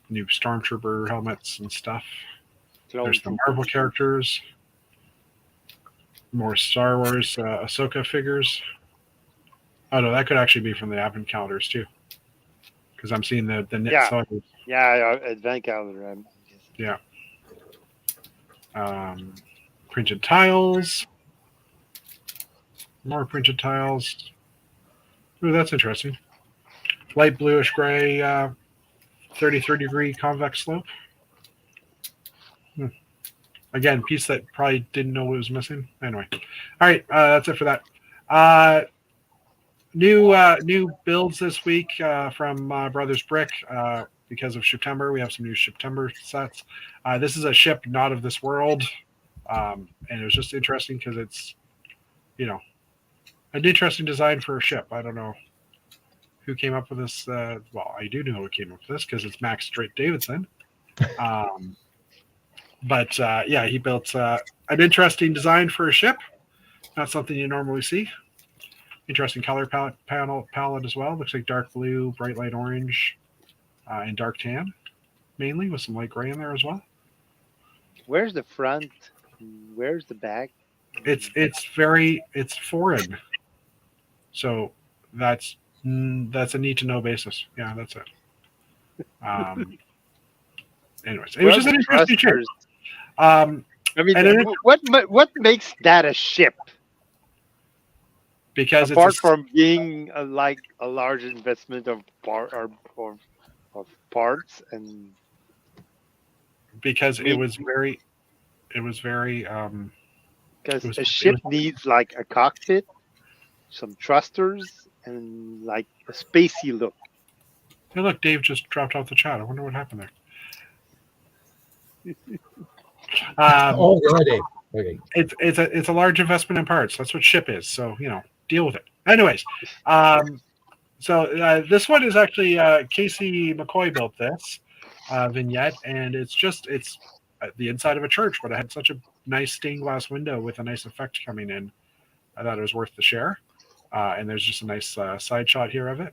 new Stormtrooper helmets and stuff. There's the Marvel characters, more Star Wars Ahsoka figures. Oh no, that could actually be from the advent calendars too, because I'm seeing the knit soldiers. Yeah, advent calendar. Yeah. Printed tiles. More printed tiles. Ooh, that's interesting. Light bluish gray, 33-degree convex slope. Again, piece that probably didn't know what was missing. Anyway, all right, that's it for that. New builds this week from Brothers Brick. Because of September, we have some new September sets. This is a ship not of this world, and it was just interesting because it's, an interesting design for a ship. I don't know who came up with this. Well, I do know who came up with this because it's Max Drake Davidson. But he built an interesting design for a ship. Not something you normally see. Interesting color palette as well. Looks like dark blue, bright light orange, and dark tan, mainly with some light gray in there as well. Where's the front? Where's the back? It's foreign. So that's a need to know basis. Yeah, that's it. Anyways, it was just an interesting choice. What makes that a ship? Because apart from being a large investment of parts, and because it was very because a ship needs like a cockpit, some thrusters, and like a spacey look. Hey, look, Dave just dropped off the chat. I wonder what happened there. Dave. Okay. It's a large investment in parts. That's what ship is. So deal with it. Anyways, so this one is actually Casey McCoy built this vignette, and it's the inside of a church, but it had such a nice stained glass window with a nice effect coming in. I thought it was worth the share. And there's just a nice side shot here of it.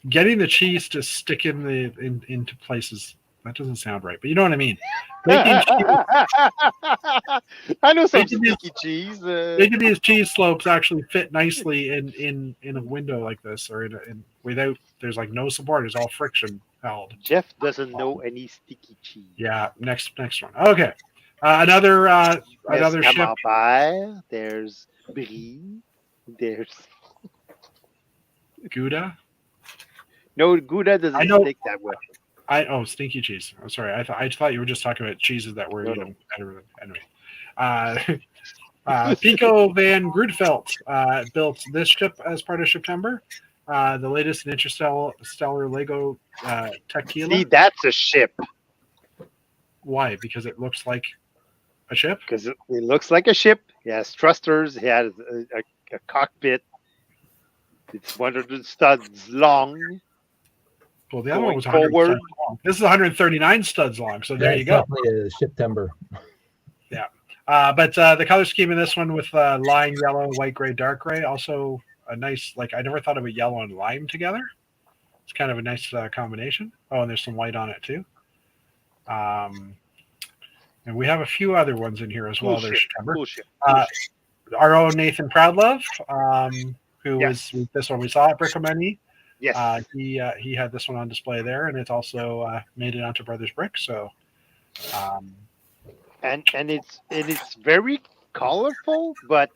Getting the cheese to stick into places, that doesn't sound right, but you know what I mean. I know some sticky cheese. Making these cheese slopes actually fit nicely in a window like this, or without there's like no support. It's all friction held. Jeff doesn't know any sticky cheese. Yeah, next one. Okay, another ship. There's Brie. There's Gouda. No, Gouda doesn't stick that well. Stinky cheese. I'm sorry. I thought you were just talking about cheeses that were better than anyway. Pico van Grootevelt built this ship as part of September. The latest in interstellar Lego Tequila. See, that's a ship. Why? Because it looks like a ship? Because it looks like a ship. It has thrusters. It has a cockpit. It's 100 studs long. Well, the other one was 100 studs long. This is 139 studs long. So there you go. Definitely a September. Yeah. But the color scheme in this one with lime yellow, white gray, dark gray, also a nice, I never thought of a yellow and lime together. It's kind of a nice combination. Oh, and there's some white on it too. And we have a few other ones in here as well. There's September. Our own Nathan Proudlove, who was this one we saw at Brickomany. Yes. He had this one on display there, and it's also made it onto Brothers Brick. So, and it's very colorful, but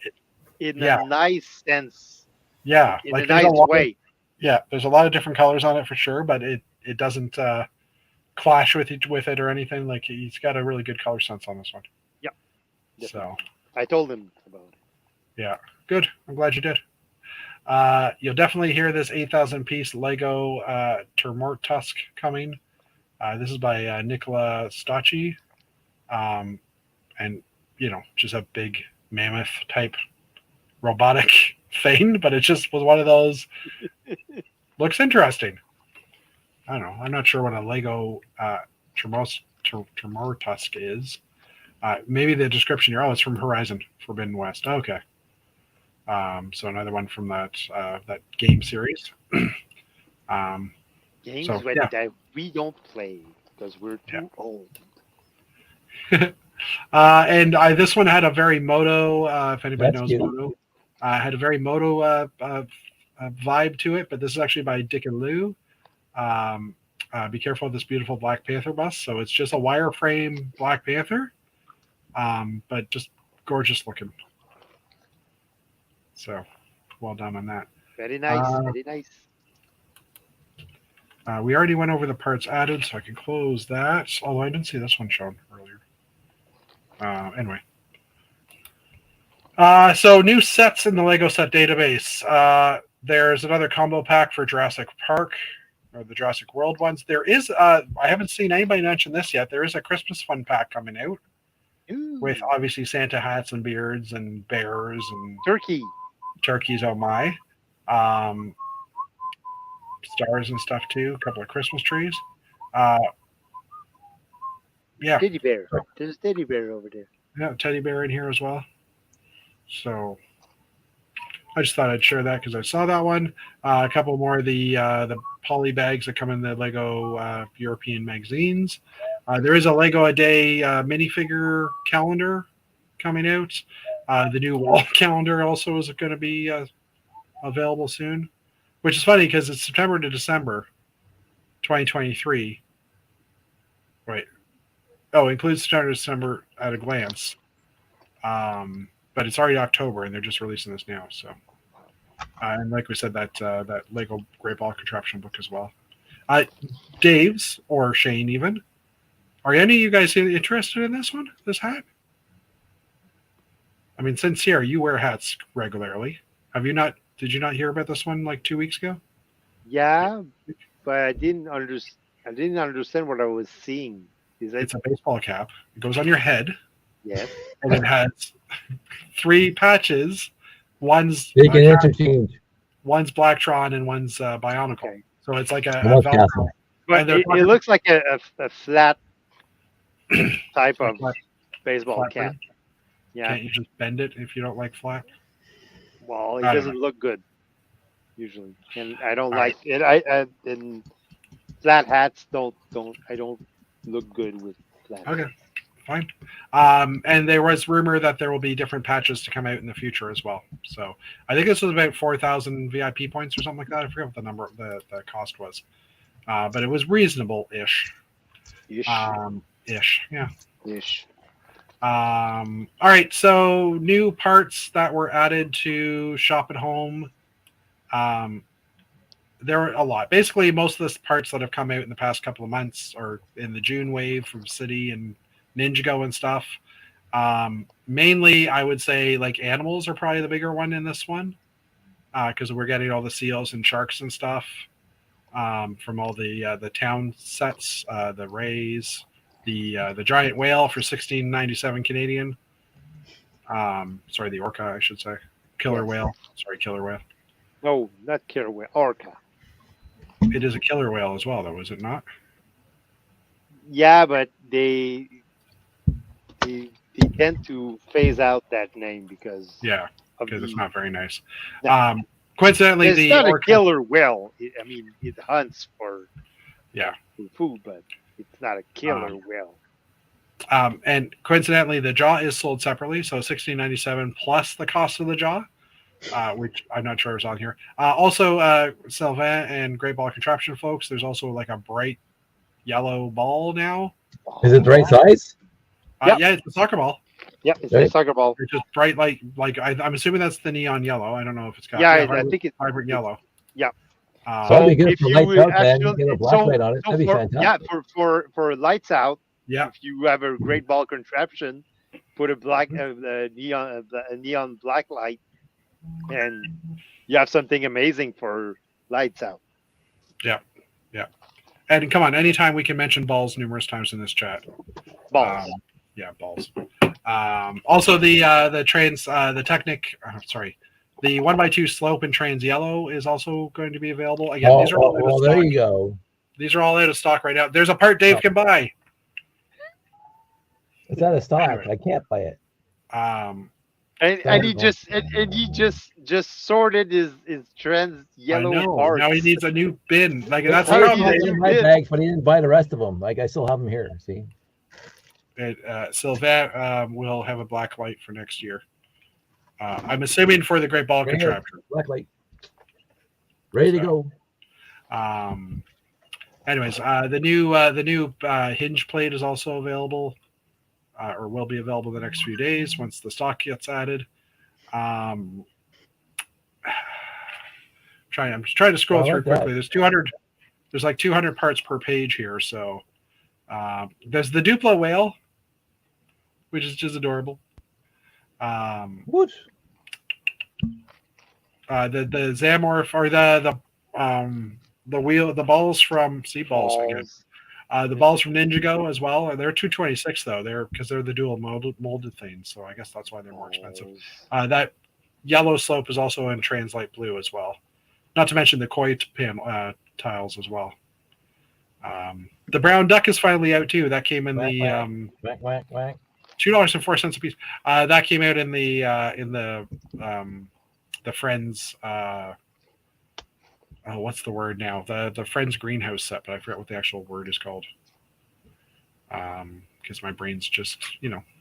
in a yeah, nice sense, yeah, in a like there's a nice lot. way. There's a lot of different colors on it for sure, but it doesn't clash with it or anything. Like he's got a really good color sense on this one. Yeah, So definitely. I told him about it. yeah, good. I'm glad you did. You'll definitely hear this 8,000 piece Lego Termort Tusk coming. This is by Nicola Stacci. And, just a big mammoth type robotic thing, but it just was one of those. Looks interesting. I don't know. I'm not sure what a Lego Termort Tusk is. Maybe the description here. Oh, it's from Horizon Forbidden West. Okay. So another one from that game series. Games So, that we don't play because we're too old. And this one had a very Moto. If anybody That's knows cute. Moto, had a very Moto vibe to it. But this is actually by Dick and Lou. Be careful of this beautiful Black Panther bus. So it's just a wireframe Black Panther, but just gorgeous looking. So well done on that. Very nice. Very nice. We already went over the parts added, so I can close that. Although I didn't see this one shown earlier. Anyway. So new sets in the Lego set database. There's another combo pack for Jurassic Park, or the Jurassic World ones. There is, I haven't seen anybody mention this yet. There is a Christmas fun pack coming out. Ooh. With obviously Santa hats and beards and bears and turkeys. Oh my. Stars and stuff too. A couple of Christmas trees. Yeah. Teddy bear. There's a teddy bear over there. Yeah, teddy bear in here as well. So I just thought I'd share that because I saw that one. A couple more of the poly bags that come in the Lego European magazines. There is a Lego a Day minifigure calendar coming out. The new wall calendar also is going to be available soon, which is funny because it's September to December 2023. Right. Oh, it includes September to December at a glance. But it's already October, and they're just releasing this now. So, and like we said, that Lego Great Ball Contraption book as well. Dave's or Shane even. Are any of you guys interested in this one? This hat? I mean, Sincere, you wear hats regularly. Have you not? Did you not hear about this one like 2 weeks ago? Yeah, but I didn't understand what I was seeing. It's a baseball cap. It goes on your head. Yes. And it has 3 patches. One's They can interchange. One's Blacktron and one's Bionicle. Okay. So it's like a Velcro. But it looks like a flat type of baseball cap. Yeah. Can't you just bend it if you don't like flat? Well, it doesn't look good usually, and I don't like it. And flat hats don't look good with flat. Okay, fine. And there was rumor that there will be different patches to come out in the future as well. So I think this was about 4,000 VIP points or something like that. I forget what the number, the cost was, but it was reasonable-ish. Ish. Yeah. Ish. All right, so new parts that were added to Shop at Home. There were a lot. Basically, most of the parts that have come out in the past couple of months are in the June wave from City and Ninjago and stuff. Mainly, I would say like animals are probably the bigger one in this one because we're getting all the seals and sharks and stuff from all the town sets, the rays. The giant whale for $16.97 Canadian. Sorry, the orca, I should say. Killer whale. Sorry, killer whale. No, not killer whale. Orca. It is a killer whale as well, though, is it not? Yeah, but they tend to phase out that name because it's not very nice. Coincidentally, it's not orca, a killer whale. I mean, it hunts for food, but it's not a killer whale. And coincidentally, the jaw is sold separately, so $16.97 plus the cost of the jaw. which I'm not sure is on here. Also, Sylvain and Great Ball Contraption folks, there's also like a bright yellow ball now. Is it the right size? Yep. Yeah, it's a soccer ball. Yeah, it's Right. a soccer ball. It's just bright, like I'm assuming that's the neon yellow. I don't know if it's got. Yeah, I vibrant, think it's vibrant yellow. yeah. That'd be good if for you lights would out, man. actually- Get a black light on it. so That'd be for, fantastic. yeah, for lights out, Yeah, if you have a great ball contraption, put a black a neon black light, and you have something amazing for lights out. and come on, anytime we can mention balls numerous times in this chat. Balls. Yeah, balls. Also, the trans the Technic. Sorry, the 1x2 slope and trans yellow is also going to be available. Again, these are all out of well, stock. there you go. These are all out of stock right now. There's a part Dave can buy. It's out of stock. Anyway. I can't buy it. And he just sorted his trans yellow I know. parts. Now he needs a new bin. Like that's How the do problem. you He do had my this? bags, but he didn't buy the rest of them. Like I still have them here. See, Sylvain will have a black light for next year. I'm assuming for the Great Ball Right here. Contraption. black light, ready to So- go. Anyways, the new hinge plate is also available, or will be available the next few days once the stock gets added. I'm trying to scroll I through like that. quickly. There's like 200 parts per page here. So there's the Duplo whale, which is just adorable. Whoosh. The Zamorph or the balls from balls again. The balls from Ninjago as well. They're 226 though. They're because they're the dual molded things. So I guess that's why they're more expensive. That yellow slope is also in Translite Blue as well. Not to mention the koi tiles as well. The brown duck is finally out too. That came in Whack, the whack, whack, whack. $2.04 a piece. That came out in the Friends. What's the word now? The Friends greenhouse set, but I forget what the actual word is called. Because my brain's just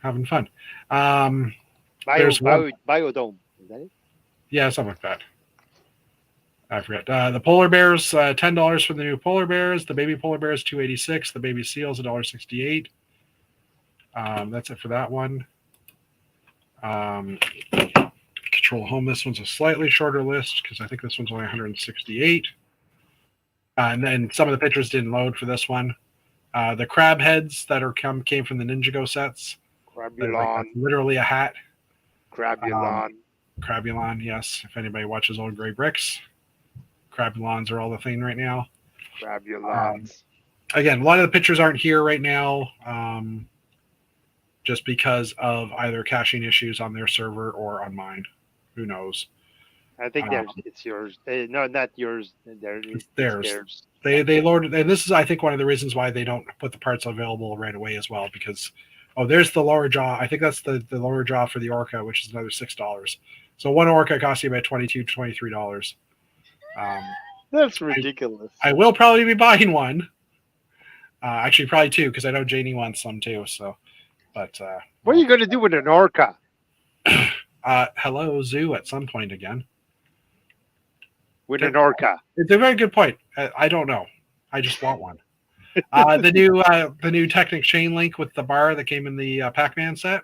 having fun. There's one- Biodome. Is that it? Yeah, something like that. I forget. The polar bears, $10 for the new polar bears. The baby polar bears, $2.86. The baby seals, $1.68. That's it for that one. Control home. This one's a slightly shorter list because I think this one's only 168. And then some of the pictures didn't load for this one. The crab heads that came from the Ninjago sets. Crabulon. Literally a hat. Crabulon. Crabulon, yes. If anybody watches Old Gray Bricks, Crabulons are all the thing right now. Crabulons. Again, a lot of the pictures aren't here right now, just because of either caching issues on their server or on mine. Who knows? I think it's yours. No, not yours. It's theirs. They loaded, and this is I think one of the reasons why they don't put the parts available right away as well, because there's the lower jaw. I think that's the lower jaw for the Orca, which is another $6. So one Orca costs you about $22 to $23. That's ridiculous. I will probably be buying one. Actually, probably two, because I know Janie wants some too. So, but what are you going to do with an Orca? Hello, Zoo at some point again. With an Orca. It's a very good point. I don't know. I just want one. The new Technic chain link with the bar that came in the Pac-Man set.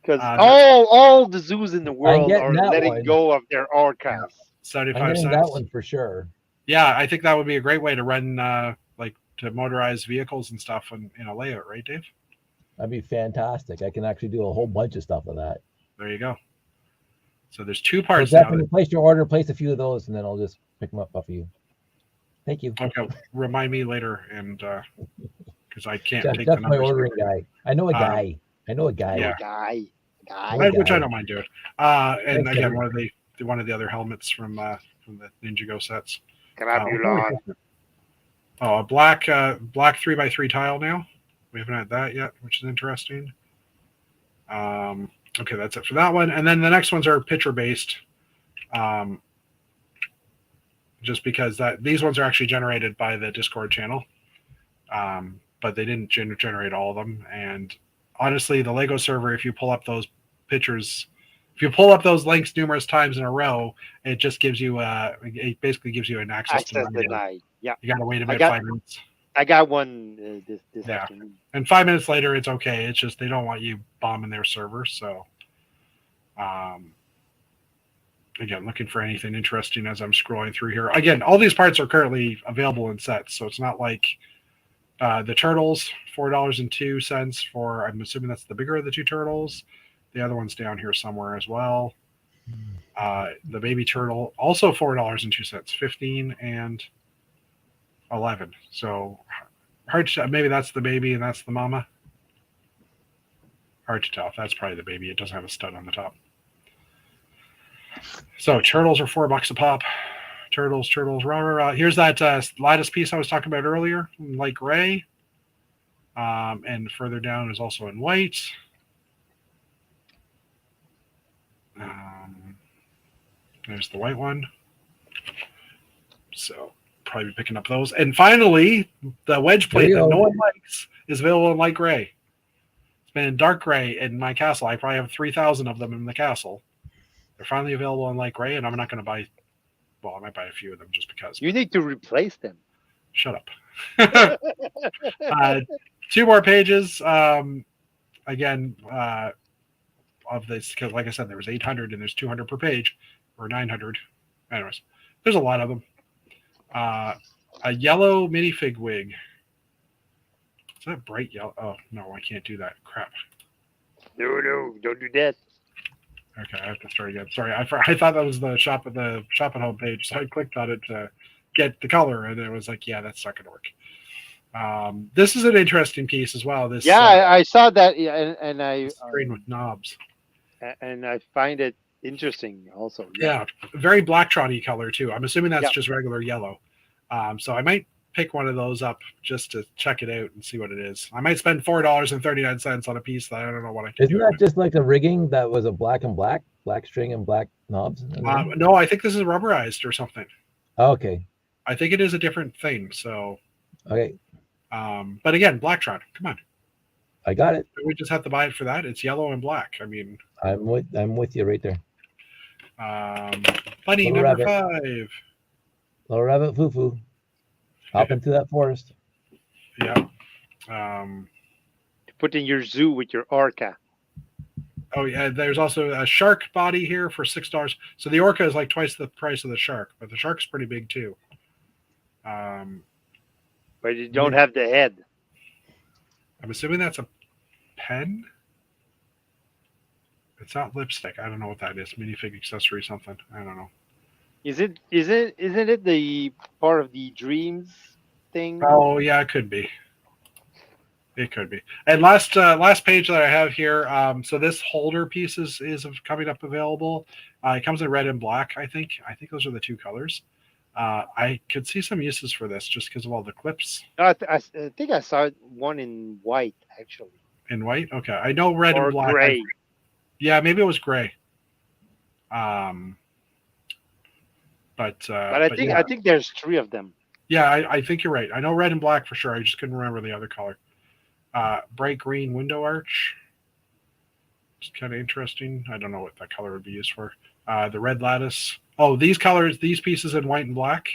Because all the zoos in the world are getting that letting one. go of their Orcas. I'm 75 getting cents. that one for sure. Yeah, I think that would be a great way to run to motorize vehicles and stuff in a layout, right, Dave? That'd be fantastic. I can actually do a whole bunch of stuff with that. There you go. So there's two So parts now. definitely place your order, place a few of those, and then I'll just pick them up off of you. Thank you. Okay, remind me later, and because I can't Jeff, take that's the my numbers. ordering guy. I know a guy. Yeah. Guy. Which I don't mind doing. And Thanks, again, David. one of the other helmets from the Ninjago sets. Crabulon. A black 3x3 tile now. We haven't had that yet, which is interesting. Okay, that's it for that one. And then the next ones are picture based. Just because these ones are actually generated by the Discord channel. But they didn't generate all of them. And honestly, the Lego server, if you pull up those pictures If you pull up those links numerous times in a row, it just gives you it basically gives you an access Access denied. denied. Yeah. You got to wait about got- 5 minutes. I got one this Yeah. afternoon. And 5 minutes later, it's okay. It's just they don't want you bombing their server. So, again, looking for anything interesting as I'm scrolling through here. Again, all these parts are currently available in sets, so it's not like the turtles, $4.02 for. I'm assuming that's the bigger of the two turtles. The other one's down here somewhere as well. The baby turtle also $4.02, 15 and 11. So hard to, maybe that's the baby and that's the mama. Hard to tell. That's probably the baby. It doesn't have a stud on the top. So turtles are $4 a pop. Turtles, rah, rah, rah. Here's that lattice piece I was talking about earlier, in light gray. And further down is also in white. There's the white one. So probably picking up those. And finally, the wedge plate that no one likes is available in light gray. It's been in dark gray in my castle. I probably have 3,000 of them in the castle. They're finally available in light gray, and I'm not going to buy. Well, I might buy a few of them just because. You need to replace them. Shut up. 2 more pages. Again, of this, because like I said, there was 800 and there's 200 per page, or 900. Anyways, there's a lot of them. A yellow minifig wig. Is that bright yellow? Oh, no, I can't do that. Crap. No, don't do that. Okay, I have to start again. Sorry, I thought that was the shop and home page, so I clicked on it to get the color, and it was like, yeah, that's not going to work. This is an interesting piece as well. This I saw that, and I screen with knobs, and I find it interesting also. Yeah, very Blacktron-y color too. I'm assuming that's Yeah. just regular yellow. So I might pick one of those up just to check it out and see what it is. I might spend $4.39 on a piece that I don't know what I can do. Isn't that just like a rigging that was a black string and black knobs? No, I think this is rubberized or something. Okay. I think it is a different thing. So, okay. But again, Blacktron, come on. I got it. We just have to buy it for that. It's yellow and black. I mean, I'm with you right there. Bunny Little number rabbit. 5. Little rabbit foo-foo. Hop into that forest. Yeah. Put in your zoo with your orca. Oh yeah, there's also a shark body here for $6. So the orca is like twice the price of the shark, but the shark's pretty big too. But you don't have the head. I'm assuming that's a pen. It's not lipstick. I don't know what that is. Minifig accessory something. I don't know. Isn't it the part of the dreams thing? Oh yeah, it could be. It could be. And last page that I have here. So this holder piece is coming up available. It comes in red and black. I think those are the 2 colors. I could see some uses for this just because of all the clips. I think I saw one in white actually. In white? Okay. I know red Or and black. gray. Yeah, maybe it was gray. But I think there's 3 of them. Yeah, I think you're right. I know red and black for sure. I just couldn't remember the other color. Bright green window arch. It's kind of interesting. I don't know what that color would be used for. The red lattice. Oh, these colors, these pieces in white and black.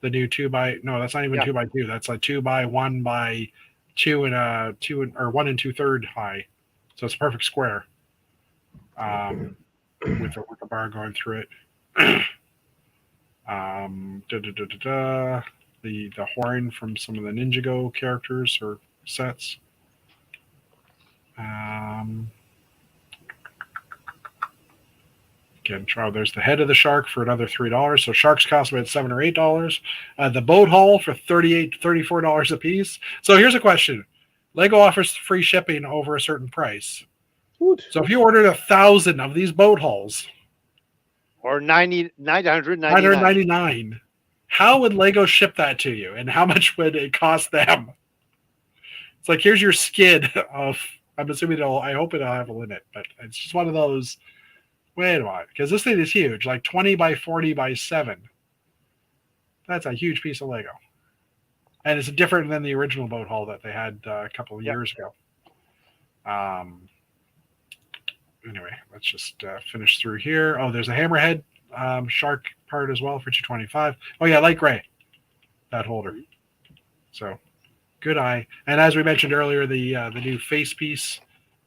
The new 2x. No, that's not even 2x2. That's like 2x 1x2 and 1 and 2/3 high. So it's a perfect square. With a bar going through it. The horn from some of the Ninjago characters or sets. Again, there's the head of the shark for another $3. So sharks cost about $7 or $8. The boat hull for $34 a piece. So here's a question: Lego offers free shipping over a certain price. So if you ordered 1,000 of these boat hulls, or 999, how would Lego ship that to you, and how much would it cost them? It's like, here's your skid of. I'm assuming I hope it'll have a limit, but it's just one of those. Wait a minute, because this thing is huge, like 20 by 40 by 7. That's a huge piece of Lego, and it's different than the original boat hull that they had a couple of years ago. anyway, let's just finish through here. Oh, there's a hammerhead shark part as well for 225. Oh yeah, light gray, that holder. So good eye. And as we mentioned earlier, the new face piece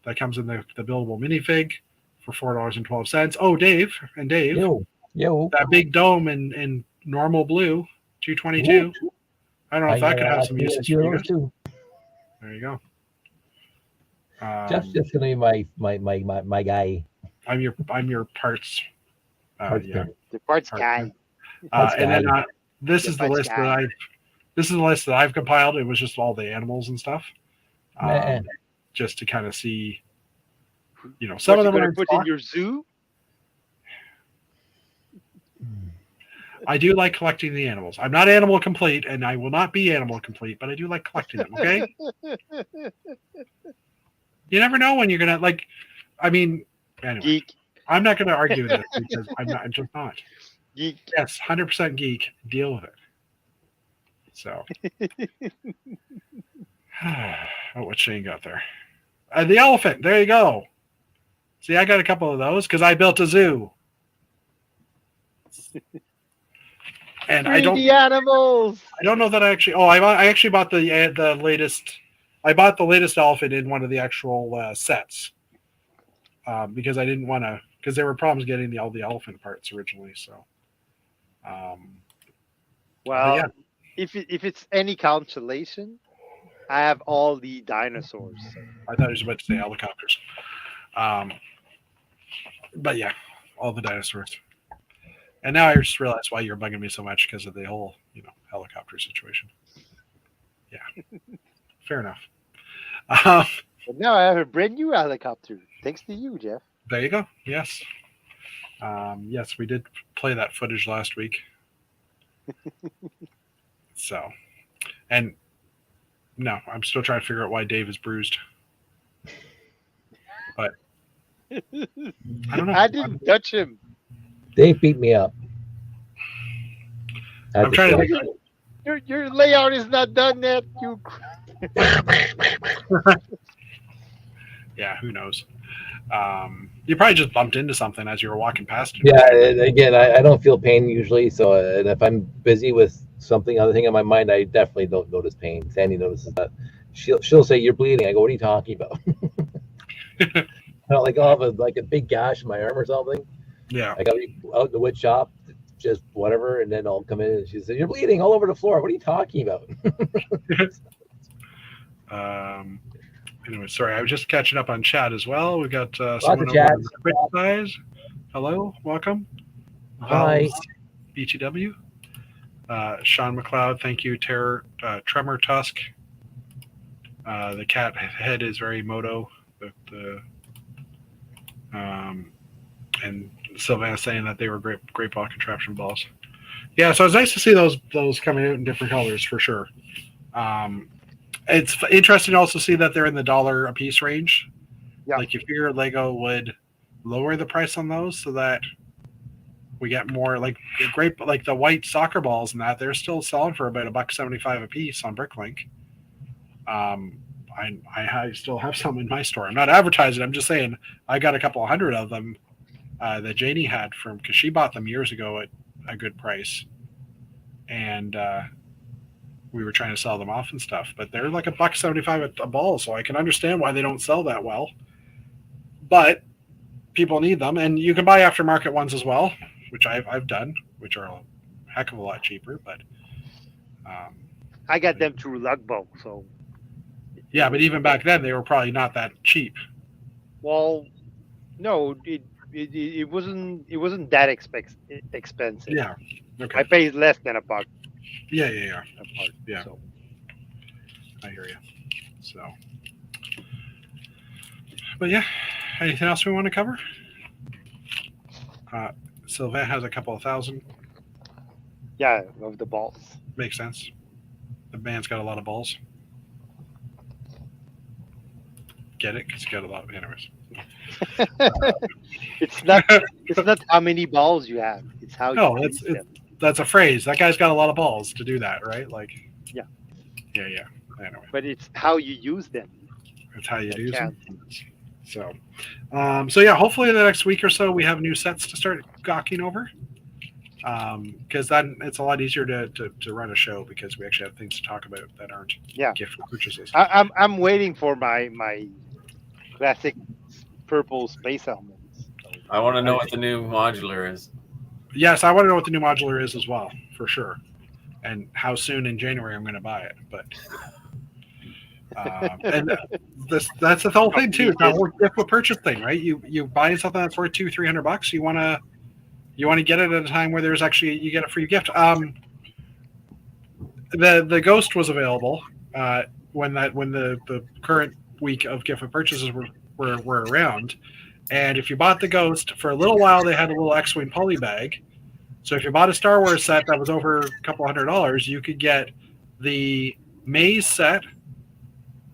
that comes in the buildable minifig for $4.12. Oh, Dave, Yo. that big dome in normal blue, 222. I don't know if that could have some uses for you guys. Too. There you go. Jeff's just gonna be my guy. I'm your parts. Parts Yeah. guy. The parts Part- guy. And then this The is the parts list guy. that I've compiled. It was just all the animals and stuff, Nah. just to kind of see. Some What of you them gonna are. put in your zoo? I do like collecting the animals. I'm not animal complete, and I will not be animal complete, but I do like collecting them. Okay. You never know when you're gonna like. I mean, anyway, Geek. I'm not gonna argue this because I'm just not. Geek. Yes, 100% geek. Deal with it. So, what Shane got there? The elephant. There you go. See, I got a couple of those because I built a zoo. And I don't. The animals. I don't know that I actually. Oh, I actually bought the latest. I bought the latest elephant in one of the actual sets because I didn't want to. Because there were problems getting all the elephant parts originally. So. Well, yeah. if it's any consolation, I have all the dinosaurs. I thought I was about to say helicopters. But yeah, all the dinosaurs. And now I just realized why you're bugging me so much because of the whole, helicopter situation. Yeah, fair enough. But now I have a brand new helicopter, thanks to you, Jeff. There you go. Yes. Yes, we did play that footage last week. So, and no, I'm still trying to figure out why Dave is bruised. But I don't know. I didn't touch him. Dave beat me up. I'm trying to think. Your layout is not done yet. You. Yeah, who knows? You probably just bumped into something as you were walking past it. Yeah, and again, I don't feel pain usually. So, and if I'm busy with other thing on my mind, I definitely don't notice pain. Sandy notices that. She'll say, "You're bleeding." I go, "What are you talking about?" Like I'll have a big gash in my arm or something. Yeah. I got to be out in the wood shop, just whatever, and then I'll come in and she says, "You're bleeding all over the floor. What are you talking about?" Anyway, sorry, I was just catching up on chat as well. We got of someone over chat. on the Twitch side. Hello, welcome. Hi. BTW. Sean McLeod, thank you. Tremor Tusk. The cat head is very moto. And Sylvan saying that they were great ball contraption balls. Yeah, so it's nice to see those coming out in different colors for sure. It's interesting to also see that they're in the $1 a piece range. Yeah. Like you figure Lego would lower the price on those so that we get more like the white soccer balls and that they're still selling for about $1.75 a piece on Bricklink. I still have some in my store. I'm not advertising. I'm just saying I got a couple of hundred of them that Janie had because she bought them years ago at a good price, and we were trying to sell them off and stuff. But they're like $1.75 a ball, so I can understand why they don't sell that well. But people need them, and you can buy aftermarket ones as well, which I've done, which are a heck of a lot cheaper. But I got them through Lugbo, so. Yeah, but even back then they were probably not that cheap. Well, no, it wasn't that expensive. Yeah. Okay. I paid less than $1. Yeah. A part, Yeah. so. I hear you. So, but yeah, anything else we want to cover? Sylvain has a couple of thousand. Yeah, of the balls. Makes sense. The man's got a lot of balls. Get it? Because he got a lot of anyways. It's not how many balls you have. It's how No, you use them. that's a phrase. That guy's got a lot of balls to do that, right? Like. Yeah. Yeah. Anyway, But it's how you use them. that's how you do Yeah. it. So, so yeah, hopefully in the next week or so we have new sets to start gawking over. Because then it's a lot easier to run a show because we actually have things to talk about that aren't gift purchases. I'm waiting for my classic purple space helmets. I want to know what the new modular is. Yes, I want to know what the new modular is as well, for sure, and how soon in January I'm going to buy it. But and that's the whole thing too. It's not a gift with purchase thing, right? You buy something that's worth $200-300. You want to get it at a time where there's actually you get a free gift. The Ghost was available when the current week of gift with purchases were around. And if you bought the Ghost, for a little while they had a little X-Wing poly bag. So if you bought a Star Wars set that was over a couple $100, you could get the Maze set,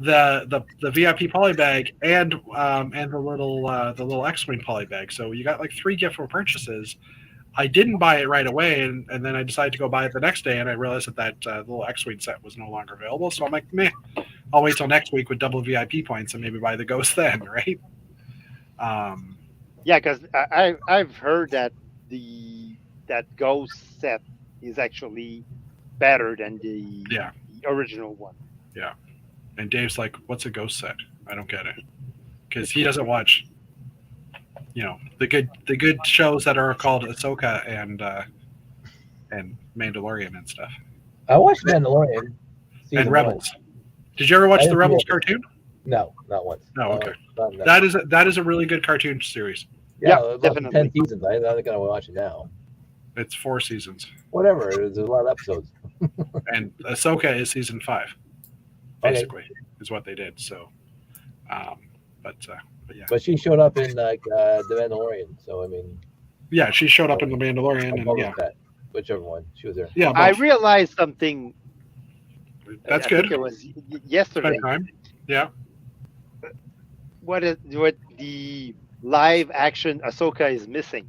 the VIP poly bag, and the little X-Wing poly bag. So you got like 3 gift for purchases. I didn't buy it right away, and then I decided to go buy it the next day, and I realized that little X-Wing set was no longer available. So I'm like, meh, I'll wait till next week with double VIP points and maybe buy the Ghost then, right? Yeah, because I've heard that that Ghost set is actually better than the original one. Yeah, and Dave's like, "What's a Ghost set? I don't get it," because he doesn't watch, the good shows that are called Ahsoka and Mandalorian and stuff. I watched Mandalorian and Rebels. 1. Did you ever watch the Rebels cartoon? No, not once. No, okay. That is a really good cartoon series. Yeah, definitely. 10 seasons. I gotta watch it now. It's 4 seasons. Whatever. There's a lot of episodes. And Ahsoka is season 5. Basically, is what they did. So, but yeah. But she showed up in the Mandalorian. So I mean. Yeah, she showed up in the Mandalorian, and whichever one she was there. Yeah, I realized something. That's good. It was yesterday. Yeah. What the live action Ahsoka is missing?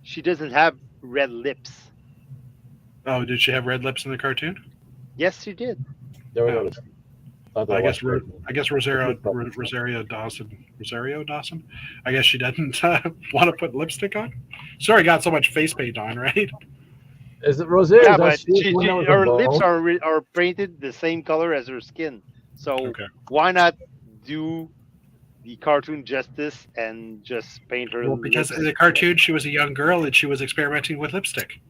She doesn't have red lips. Oh, did she have red lips in the cartoon? Yes, she did. Never noticed. I guess Rosario Dawson. I guess she doesn't want to put lipstick on. Sorry, got so much face paint on, right? Is it Rosario? Yeah, but her lips are painted the same color as her skin. So why not do the cartoon justice and just paint her? Well, because in the cartoon she was a young girl and she was experimenting with lipstick.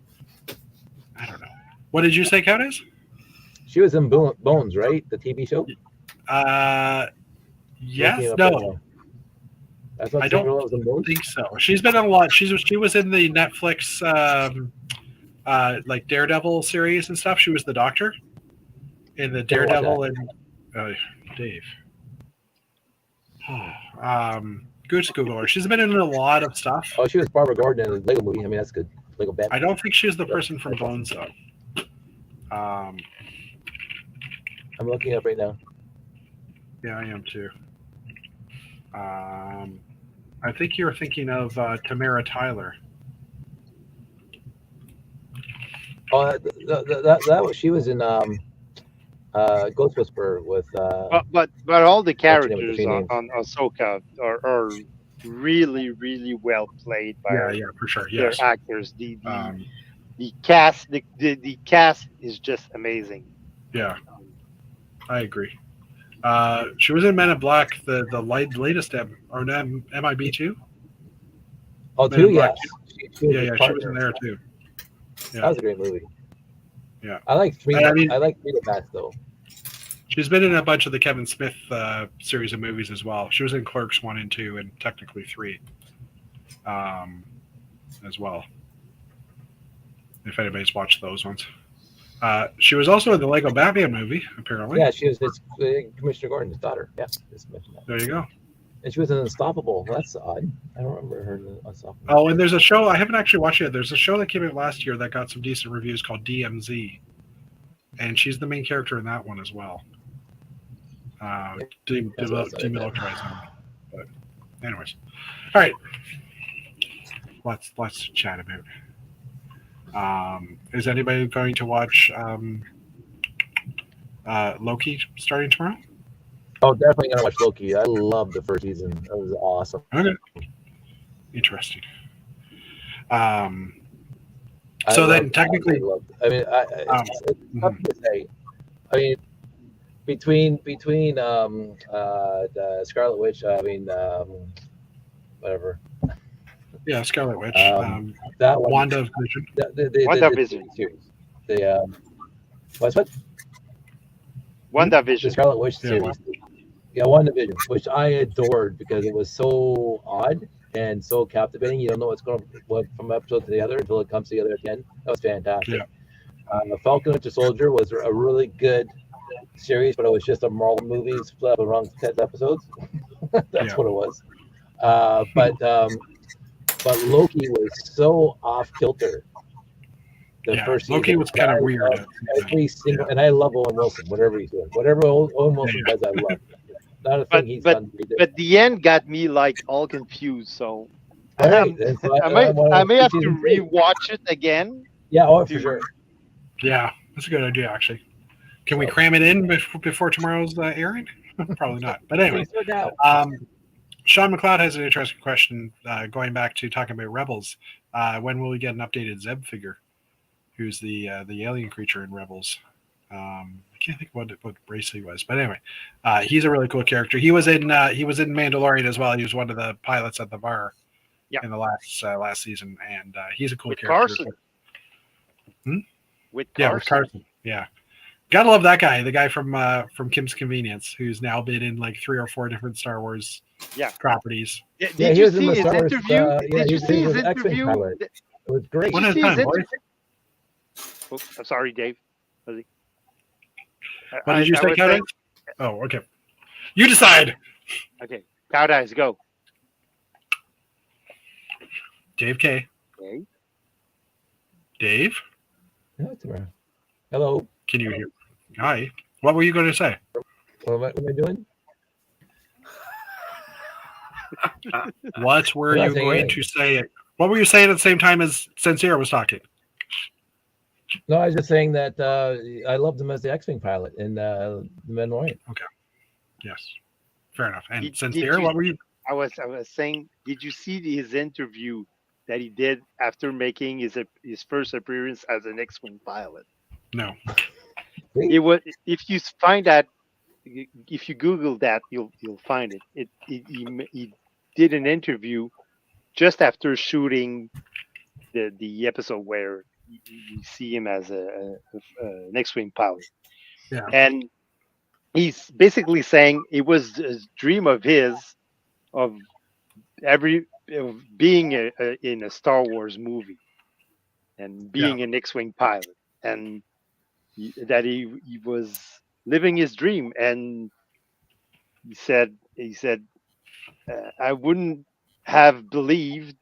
I don't know. What did you say, Countess? She was in Bones, right? The TV show. Yes. No. I don't think so. She's been in a lot. She was in the Netflix like Daredevil series and stuff. She was the Doctor in the Daredevil and Dave. Google her. She's been in a lot of stuff. Oh, she was Barbara Gordon in the Lego movie. I mean, that's good. Lego Batman. I don't think she's the person from Bones though. I'm looking up right now. Yeah, I am too. I think you're thinking of Tamara Tyler. Oh, that was she was in Ghost Whisperer with. But all the characters on Ahsoka are really really well played by for sure. Their actors. The cast the cast is just amazing. Yeah, I agree. She was in Men in Black, the latest MIB 2. Oh, 2, yes. She was in there too. Yeah. That was a great movie. Yeah, I like 3. I like 3 Max though. She's been in a bunch of the Kevin Smith series of movies as well. She was in Clerks 1 and 2, and technically 3, as well. If anybody's watched those ones. She was also in the Lego Batman movie, apparently. Yeah, she was Commissioner Gordon's daughter. Yeah, there you go. And she was in Unstoppable. That's odd. I don't remember her in Unstoppable. Oh, and there's a show I haven't actually watched it yet. There's a show that came out last year that got some decent reviews called DMZ, and she's the main character in that one as well. Demilitarizing. But anyways, all right. Let's chat about. Is anybody going to watch Loki starting tomorrow? Oh, definitely gonna watch Loki. I love the first season. That was awesome. Okay. Interesting. So then, technically, I mean, it's tough to say. I mean, between the Scarlet Witch, whatever. Yeah, Scarlet Witch. That one, WandaVision. WandaVision. Series. The what? The WandaVision. Scarlet Witch series. Yeah, WandaVision, which I adored because it was so odd and so captivating. You don't know what from episode to the other until it comes together at the end. That was fantastic. Yeah. Falcon Winter Soldier was a really good series, but it was just a Marvel movie split up around 10 episodes. That's what it was. But Loki was so off kilter. The first Loki season was kind of weird. Every single, and I love Owen Wilson. Whatever he's doing, whatever Owen Wilson does, I love. Not a thing he's done. But the end got me like all confused. So I may have to rewatch it again. Yeah, for sure. Yeah, that's a good idea, actually. Can we cram it in before tomorrow's airing? Probably not. But anyway, Sean McLeod has an interesting question going back to talking about Rebels. When will we get an updated Zeb figure? Who's the alien creature in Rebels? I can't think what race he was, but anyway, he's a really cool character. He was in Mandalorian as well. He was one of the pilots at the bar in the last season, and he's a cool character. With Carson. Yeah, gotta love that guy. The guy from Kim's Convenience, who's now been in like 3 or 4 different Star Wars properties. Did you see his interview? Did you see his interview? It was great. One at a time, boys. I'm sorry, Dave. What did you say, Cow Dice? Oh, okay. You decide. Okay, Cow Dice, go. Dave K. Okay. Dave? Hello. Can you hear? Hi. What were you going to say? What am I doing? What were you going to say? What were you saying at the same time as Sincere was talking? No, I was just saying that I loved him as the X-Wing pilot in the Mandalorian. Okay. Yes. Fair enough. And Sincere, what were you? I was saying, did you see his interview that he did after making his first appearance as an X-Wing pilot? No. It was, if you find that, if you Google that, you'll find it. He did an interview just after shooting the episode where you see him as an X-Wing pilot. Yeah. And he's basically saying it was a dream of his of being in a Star Wars movie and being an X-Wing pilot, and that he was living his dream. And he said I wouldn't have believed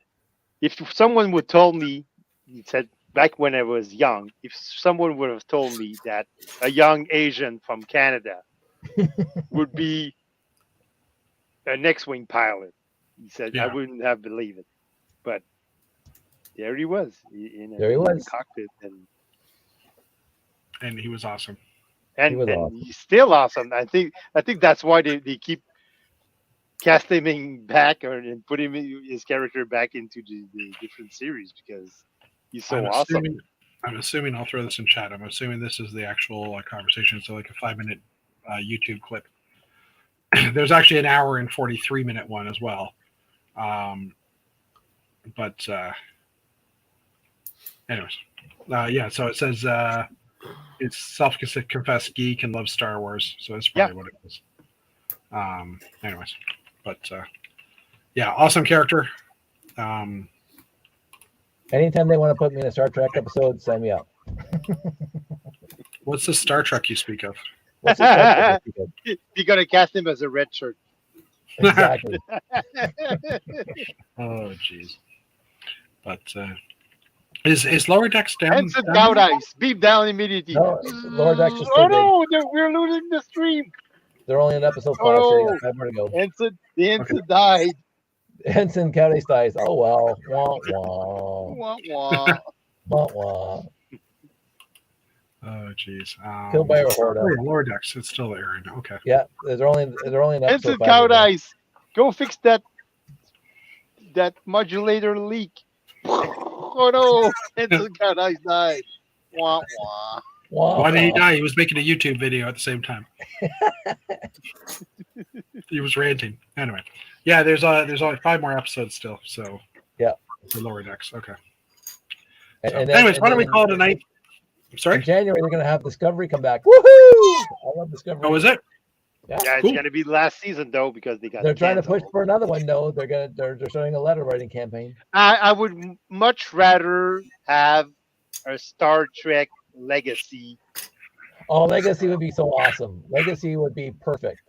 if someone would told me. He said, back when I was young, if someone would have told me that a young Asian from Canada would be an X-Wing pilot, he said, I wouldn't have believed it. But there he was in the cockpit, and he was awesome. And he's still awesome. I think that's why they keep casting him back and putting his character back into the different series because he's so awesome. I'm assuming I'll throw this in chat. I'm assuming this is the actual conversation. So like a 5-minute YouTube clip. There's actually an 1 hour and 43-minute one as well. But anyways, so it says it's self-confessed geek and loves Star Wars. So that's probably what it is. Anyways, but awesome character. Anytime they want to put me in a Star Trek episode, sign me up. What's the Star Trek you speak of? What's the Star Trek you speak of? You're gonna cast him as a red shirt. Exactly. Oh, jeez. But is Lower Decks down? Ensign Cow Dice, beep down immediately. No, Lower Decks is oh no, we're losing the stream. They're only in episode 5. So they got 5 more to go. The ensign died. Ensign Cow Dice dies. Oh well. Wah wah. Wah, wah. Wah wah. Oh, geez. Killed by a horde. Lower decks. It's still airing. Okay. Yeah, they're only in episode Instant 5 Count right now. Ice. Go fix that modulator leak. Oh no! Instant Count Ice died. Wah wah. Wow. Why did he die? He was making a YouTube video at the same time. He was ranting. Anyway, yeah. There's only 5 more episodes still. So yeah, the lower decks. Okay. And So, then, anyways, why don't we call it a night? I'm sorry. In January, they're going to have Discovery come back. Woohoo! I love Discovery. Oh, is it? Yeah, Yeah, it's Cool. gonna be last season though because they got. They're trying to push canceled. for another one. No, they're starting a letter writing campaign. I would much rather have a Star Trek Legacy. Oh, Legacy would be so awesome. Legacy would be perfect.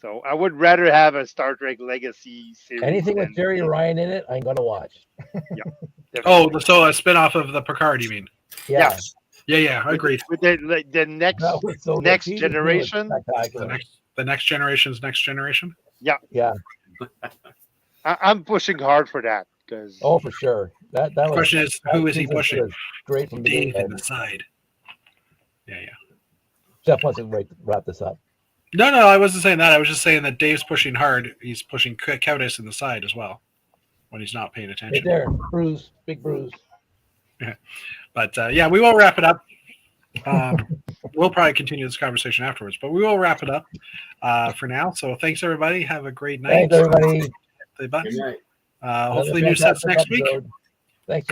So I would rather have a Star Trek Legacy series. Anything with than- Jerry Ryan in it, I'm going to watch. Oh, so a spinoff of the Picard, you mean? Yeah, Yeah. Agreed. With the next that was so good. next Season 2 was generation? spectacular. The next generation's next generation. Yeah. I'm pushing hard for that because Oh, for sure. That The was. question is, who is he season 2 pushing? was Great from the Dave in beginning. the side. Yeah. Jeff wants to wrap this up. No, I wasn't saying that. I was just saying that Dave's pushing hard. He's pushing Countess in the side as well when he's not paying Right attention. there, bruise, big bruise. But yeah, we will wrap it up. We'll probably continue this conversation afterwards, but we will wrap it up for now. So thanks everybody. Have a great night. Thanks, everybody. Say bye. Good night. Hopefully Another new sets fantastic next week. episode. Thanks, Jeff.